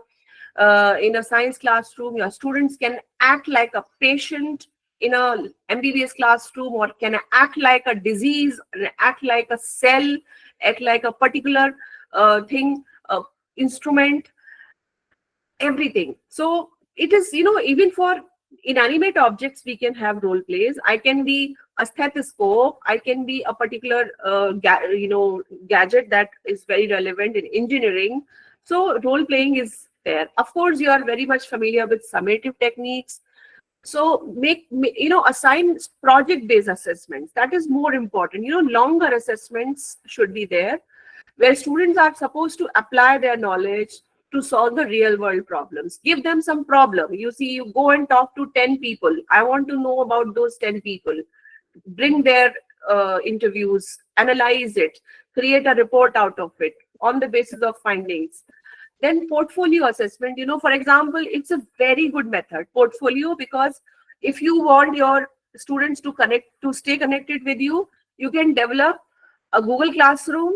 science classroom. Your students can act like a patient in a MBBS classroom, or can act like a disease, act like a cell, act like a particular thing, instrument, everything. So it is, even for inanimate objects, we can have role plays. I can be a stethoscope. I can be a particular, gadget that is very relevant in engineering. So role playing is there. Of course, you are very much familiar with summative techniques. So assign project-based assessments. That is more important. Longer assessments should be there, where students are supposed to apply their knowledge to solve the real world problems. Give them some problem. You see, you go and talk to 10 people. I want to know about those 10 people. Bring their interviews, analyze it, create a report out of it on the basis of findings. Then portfolio assessment, for example, it's a very good method, portfolio, because if you want your students to stay connected with you, you can develop a Google Classroom.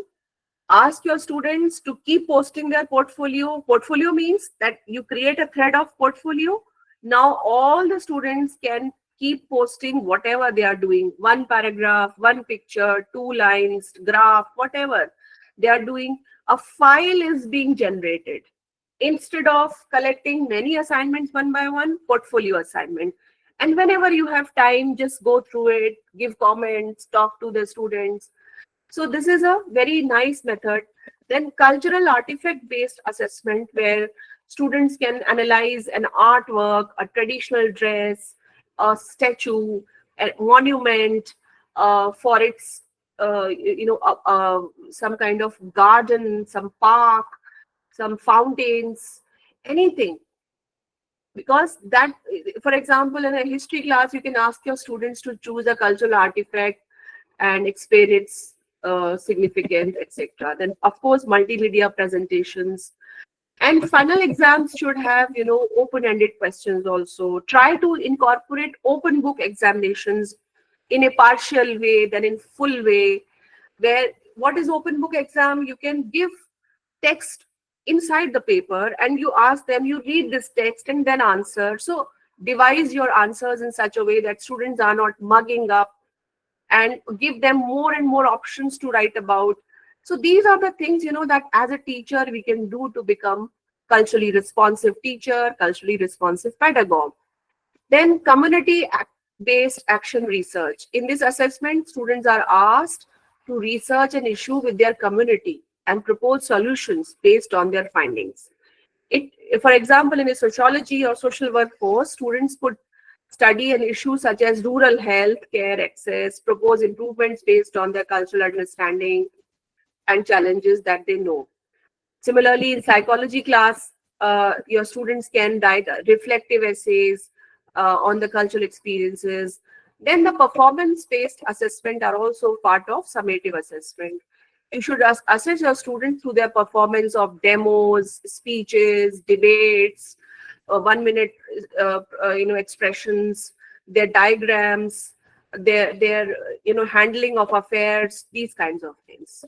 Ask your students to keep posting their portfolio. Portfolio means that you create a thread of portfolio. Now all the students can keep posting whatever they are doing. One paragraph, one picture, 2 lines, graph, whatever they are doing. A file is being generated. Instead of collecting many assignments one by one, portfolio assignment. And whenever you have time, just go through it, give comments, talk to the students. So this is a very nice method. Then cultural artifact-based assessment, where students can analyze an artwork, a traditional dress, a statue, a monument, for its, some kind of garden, some park, some fountains, anything. Because that, for example, in a history class, you can ask your students to choose a cultural artifact and explain its significance, etc. Then, of course, multimedia presentations. And final exams should have, open-ended questions also. Try to incorporate open book examinations in a partial way, then in full way. Where, what is open book exam? You can give text inside the paper and you ask them, you read this text and then answer. So devise your answers in such a way that students are not mugging up, and give them more and more options to write about. So these are the things, that as a teacher we can do to become culturally responsive teacher, culturally responsive pedagogue. Then community based action research. In this assessment, students are asked to research an issue with their community and propose solutions based on their findings. For example, in a sociology or social work course, students could study an issue such as rural health care access, propose improvements based on their cultural understanding and challenges that they know. Similarly, in psychology class, your students can write reflective essays on the cultural experiences. Then the performance-based assessment are also part of summative assessment. You should assess your students through their performance of demos, speeches, debates, 1 minute, expressions, their diagrams, their handling of affairs, these kinds of things.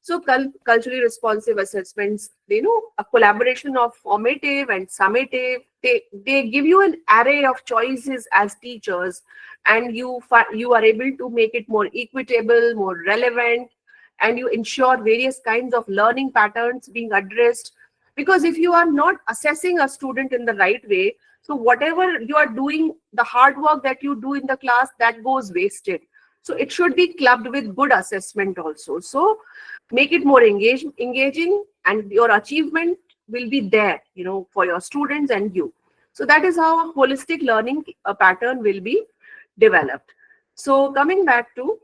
So culturally responsive assessments, a collaboration of formative and summative, they give you an array of choices as teachers, and you are able to make it more equitable, more relevant, and you ensure various kinds of learning patterns being addressed. Because if you are not assessing a student in the right way, so whatever you are doing, the hard work that you do in the class, that goes wasted. So it should be clubbed with good assessment also. So make it more engaging, and your achievement will be there, for your students and you. So that is how a holistic learning pattern will be developed. So coming back to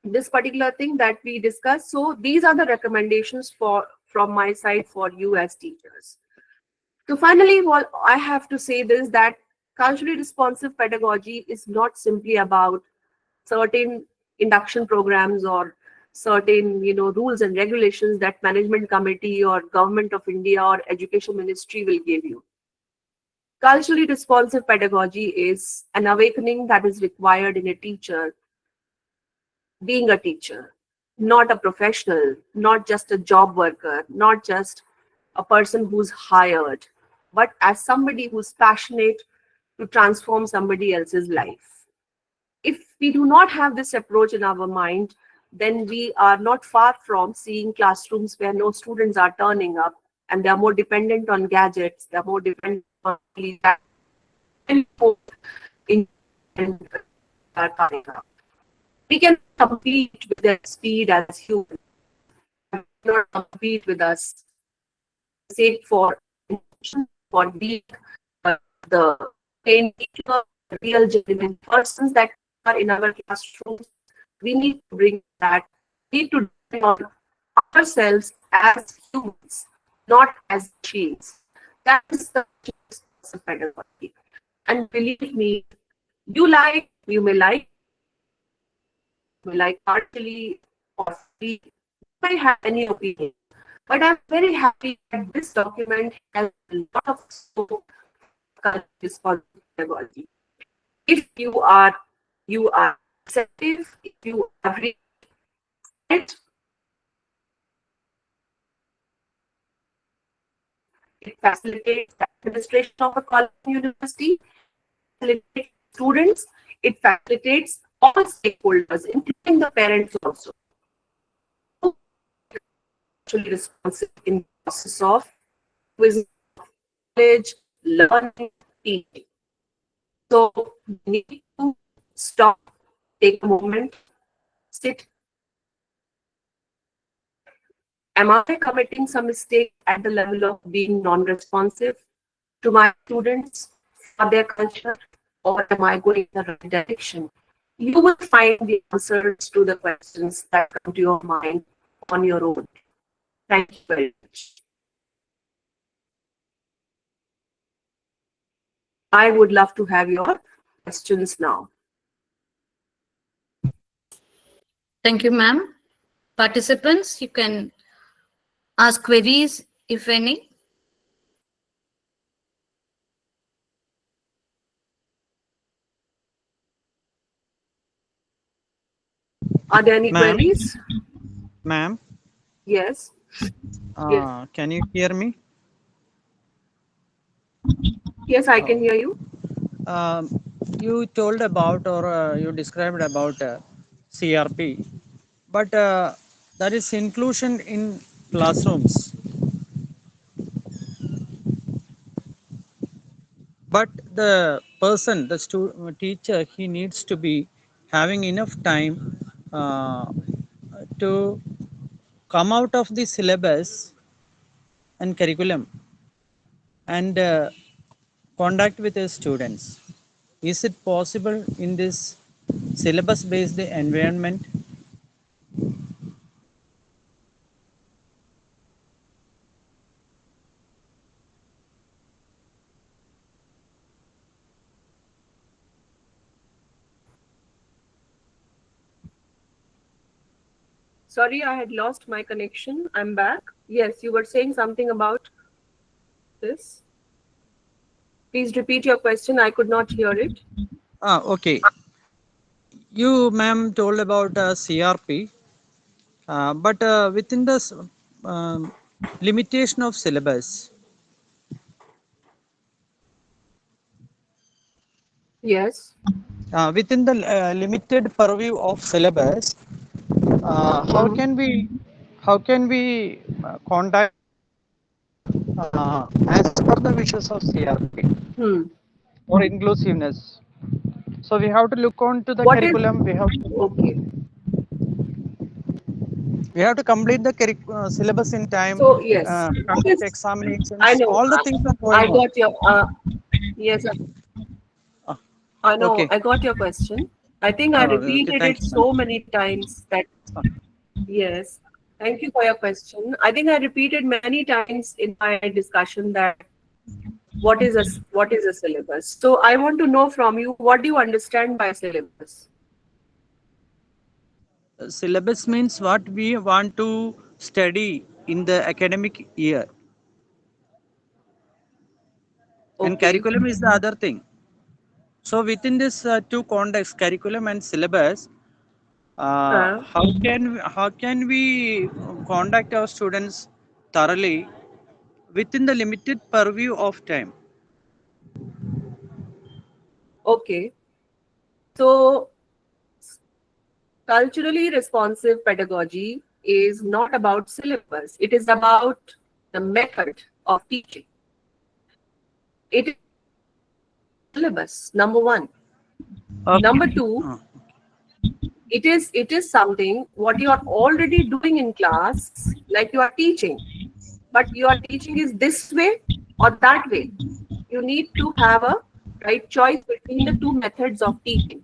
this particular thing that we discussed, so these are the recommendations from my side for you as teachers. So finally, what I have to say this, that culturally responsive pedagogy is not simply about certain induction programs or certain rules and regulations that management committee or government of India or education ministry will give you. Culturally responsive pedagogy is an awakening that is required in a teacher being a teacher, not a professional, not just a job worker, not just a person who's hired, but as somebody who's passionate to transform somebody else's life. If we do not have this approach in our mind, then we are not far from seeing classrooms where no students are turning up, and they are more dependent on gadgets, they are more dependent on in and are coming up. We can compete with their speed as humans, and we cannot compete with us sake for being the plain teacher, real genuine persons that are in our classrooms. We need to bring that. We need to bring on ourselves as humans, not as machines. That is the pedagogy. And believe me, you may like partially or fully, you may have any opinion. But I'm very happy that this document has a lot of scope for responsible pedagogy. If you are receptive, if you are read it, it facilitates the administration of a college and university, facilitates students, it facilitates all stakeholders, including the parents also. Actually responsive in the process of quiz, knowledge, learning, teaching. So we need to stop, take a moment, sit. Am I committing some mistake at the level of being non-responsive to my students for their culture, or am I going in the right direction? You will find the answers to the questions that come to your mind on your own. Thank you very much. I would love to have your questions now. Thank you, ma'am. Participants, you can ask queries, if any. Are there any Ma'am, queries? ma'am, Yes. Yes. can you hear me? Yes, I can hear you. Um, you told about or you described about CRP, but that is inclusion in classrooms. But the person, the teacher, he needs to be having enough time to come out of the syllabus and curriculum and contact with the students. Is it possible in this syllabus based environment? Sorry, I had lost my connection. I'm back. Yes, you were saying something about this. Please repeat your question. I could not hear it. Okay. You, ma'am, told about CRP, but within the um, limitation of syllabus, Yes. within the limited purview of syllabus, Mhm. how can we conduct as per the wishes of CRP Hmm. or inclusiveness? So we have to look on to the What is curriculum. okay? We have to complete the syllabus in time, So yes, what conduct is I examinations. know. All the things are I going on. got your yes. Uh, I know. okay. I got your question. I think I Okay. repeated Thank it you, ma'am. so many times that yes. Thank you for your question. I think I repeated many times in my discussion that what is a syllabus. So I want to know from you what do you understand by syllabus? Syllabus means what we want to study in the academic year, and Okay. curriculum is the other thing. So within this two contexts, curriculum and syllabus, Uh, how can we conduct our students thoroughly within the limited purview of time? okay. So culturally responsive pedagogy is not about syllabus. It is about the method of teaching. It is syllabus, number one. Okay. Number two, Uh, it is something what you are already doing in class, like you are teaching, but your teaching is this way or that way. You need to have a right choice between the two methods of teaching.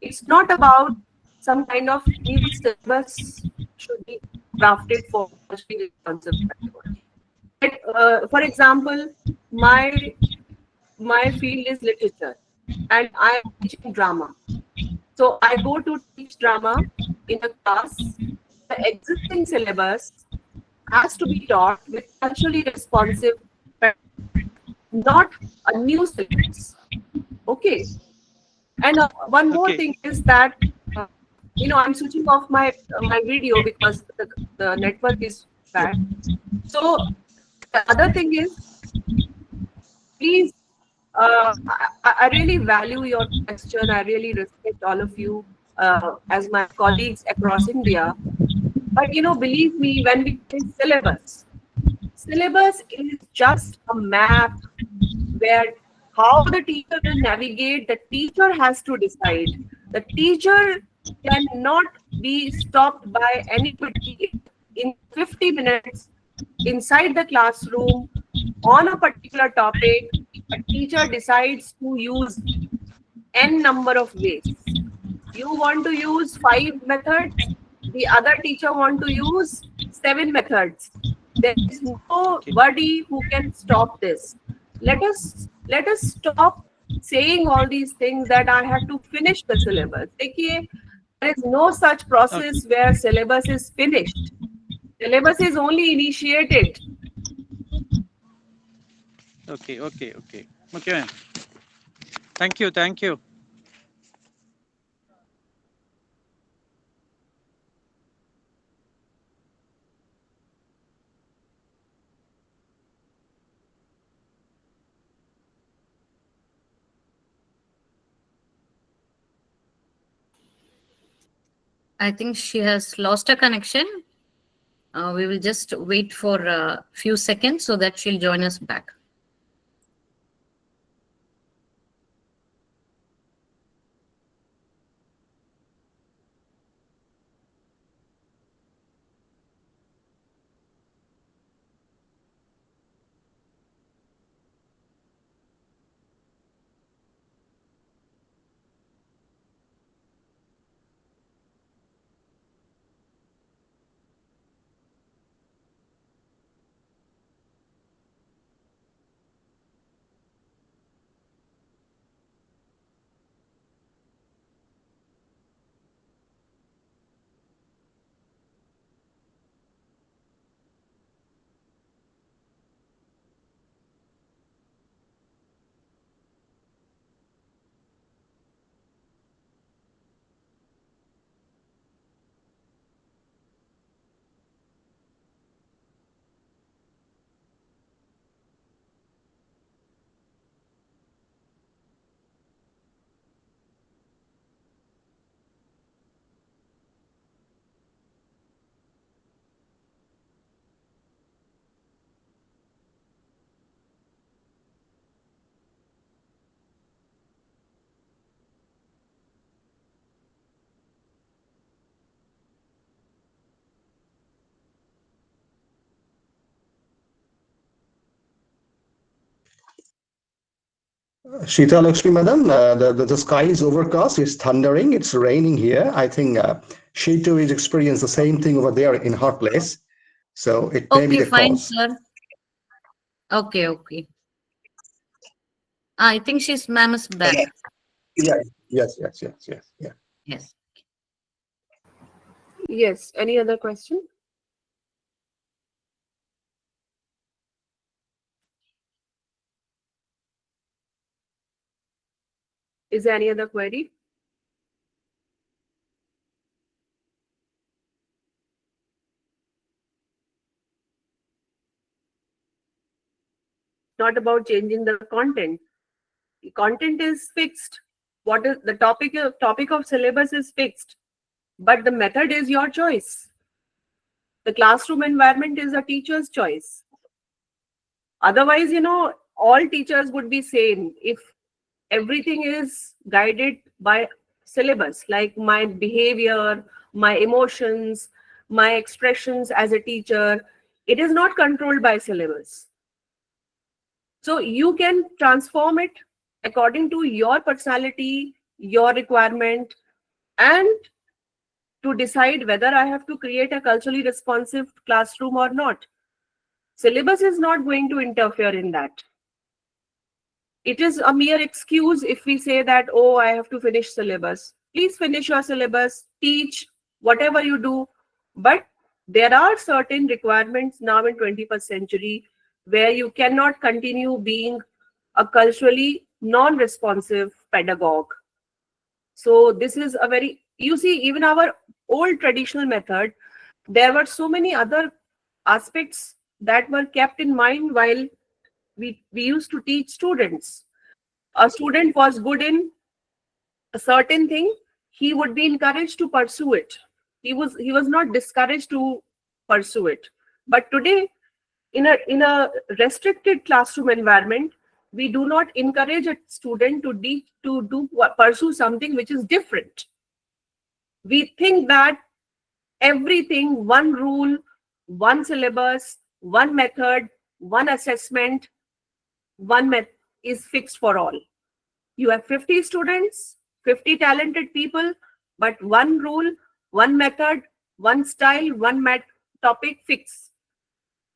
It's not about some kind of new syllabus should be crafted for culturally responsive pedagogy. For example, my my field is literature, and I am teaching drama. So I go to teach drama in a class. The existing syllabus has to be taught with culturally responsive, not a new syllabus. Okay. And one more okay. thing is that uh, I'm switching off my video because the network is bad. So the other thing is, please, I really value your question. I really respect all of you as my colleagues across India. But believe me, when we say syllabus is just a map where how the teacher will navigate, the teacher has to decide. The teacher cannot be stopped by anybody in 50 minutes inside the classroom on a particular topic. A teacher decides to use n number of ways. You want to use 5 methods, the other teacher want to use 7 methods. There is Okay. nobody who can stop this. Let us stop saying all these things that I have to finish the syllabus. देखिए, there is no such Okay. process where syllabus is finished. Syllabus is only initiated. Okay. Okay. Okay. Okay, ma'am. Thank you. Thank you. I think she has lost her connection. We will just wait for a few seconds so that she'll join us back. Shita Lakshmi, madam, the sky is overcast, it's thundering, it's raining here. I think she too is experiencing the same thing over there in her place. So it may be Okay, the fine, cause. sir. Okay, okay. I think ma'am is back. Yeah. Yes. Yeah. Yes. Yes. Any other question? Is there any other query? Not about changing the content. The content is fixed. What is the topic of syllabus is fixed, but the method is your choice. The classroom environment is a teacher's choice. Otherwise, all teachers would be same if everything is guided by syllabus, like my behavior, my emotions, my expressions as a teacher. It is not controlled by syllabus. So you can transform it according to your personality, your requirement, and to decide whether I have to create a culturally responsive classroom or not. Syllabus is not going to interfere in that. It is a mere excuse if we say that, oh, I have to finish syllabus. Please finish your syllabus, teach, whatever you do. But there are certain requirements now in 21st century where you cannot continue being a culturally non-responsive pedagogue. So this is a very, you see, even our old traditional method, there were so many other aspects that were kept in mind while we used to teach students. A student was good in a certain thing, he would be encouraged to pursue it. He was not discouraged to pursue it. But today, in a restricted classroom environment, we do not encourage a student to pursue something which is different. We think that everything, one rule, one syllabus, one method, one assessment, is fixed for all. You have 50 students, 50 talented people, but one rule, one method, one style, one topic fix.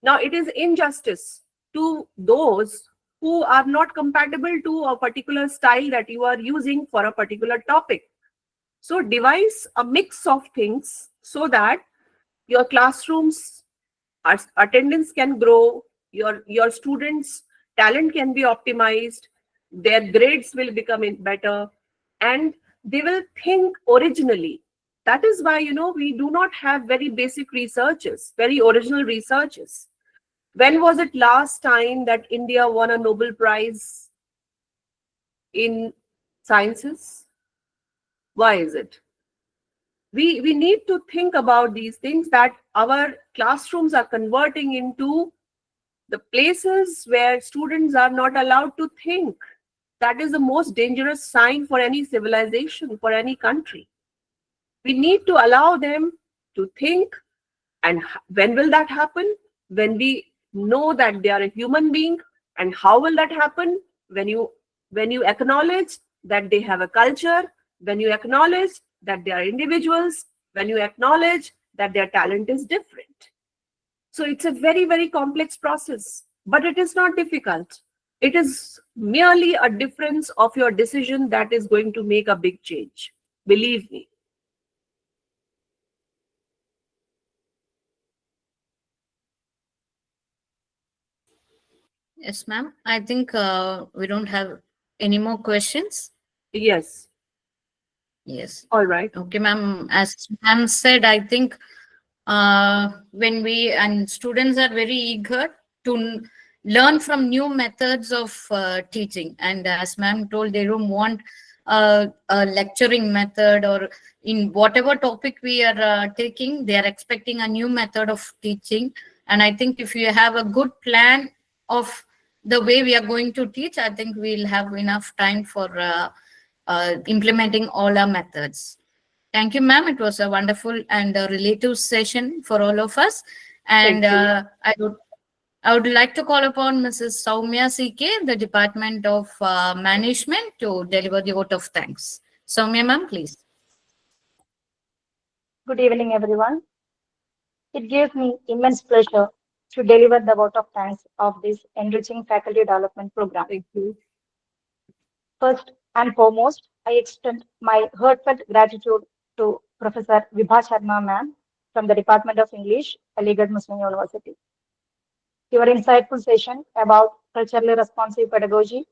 Now it is injustice to those who are not compatible to a particular style that you are using for a particular topic. So devise a mix of things so that your classrooms attendance can grow, your students talent can be optimized, their grades will become better, and they will think originally. That is why we do not have very basic researches, very original researches. When was it last time that India won a Nobel Prize in sciences? Why is it? We need to think about these things, that our classrooms are converting into the places where students are not allowed to think. That is the most dangerous sign for any civilization, for any country. We need to allow them to think. And when will that happen? When we know that they are a human being. And how will that happen? When you acknowledge that they have a culture, when you acknowledge that they are individuals, when you acknowledge that their talent is different. So it's a very, very complex process, but it is not difficult. It is merely a difference of your decision that is going to make a big change. Believe me. Yes, ma'am. I think we don't have any more questions. Yes. Yes. All right. Okay, ma'am. As ma'am said, I think when we and students are very eager to learn from new methods of teaching, and as ma'am told, they don't want a lecturing method, or in whatever topic we are taking, they are expecting a new method of teaching. And I think if you have a good plan of the way we are going to teach, I think we'll have enough time for implementing all our methods. Thank you, ma'am. It was a wonderful and relative session for all of us. And Thank you. I would like to call upon Mrs. Soumya CK, the Department of Management, to deliver the vote of thanks. Soumya ma'am, please. Good evening, everyone. It gives me immense pleasure to deliver the vote of thanks of this enriching faculty development program. Thank you. First and foremost, I extend my heartfelt gratitude to Professor Vibha Sharma ma'am from the Department of English, Aligarh Muslim University. Your insightful session about culturally responsive pedagogy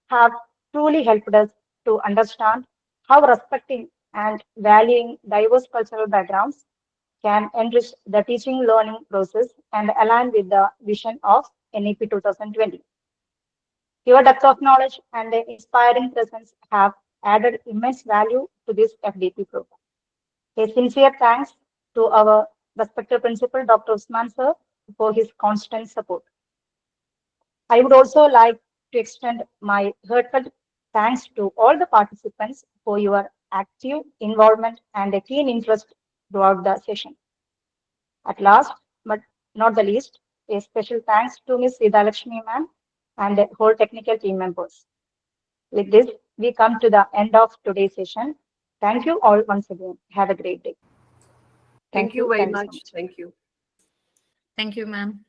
have truly helped us to understand how respecting and valuing diverse cultural backgrounds can enrich the teaching learning process and align with the vision of NEP 2020. Your depth of knowledge and the inspiring presence have added immense value to this FDP program. A sincere thanks to our respected principal, Dr. Usman sir, for his constant support. I would also like to extend my heartfelt thanks to all the participants for your active involvement and a keen interest throughout the session. At last, but not the least, a special thanks to Ms. Sita Lakshmi ma'am and the whole technical team members. With this, we come to the end of today's session. Thank you all once again. Have a great day. Thank you very Thank you so much. much. Thank you. Thank you, ma'am.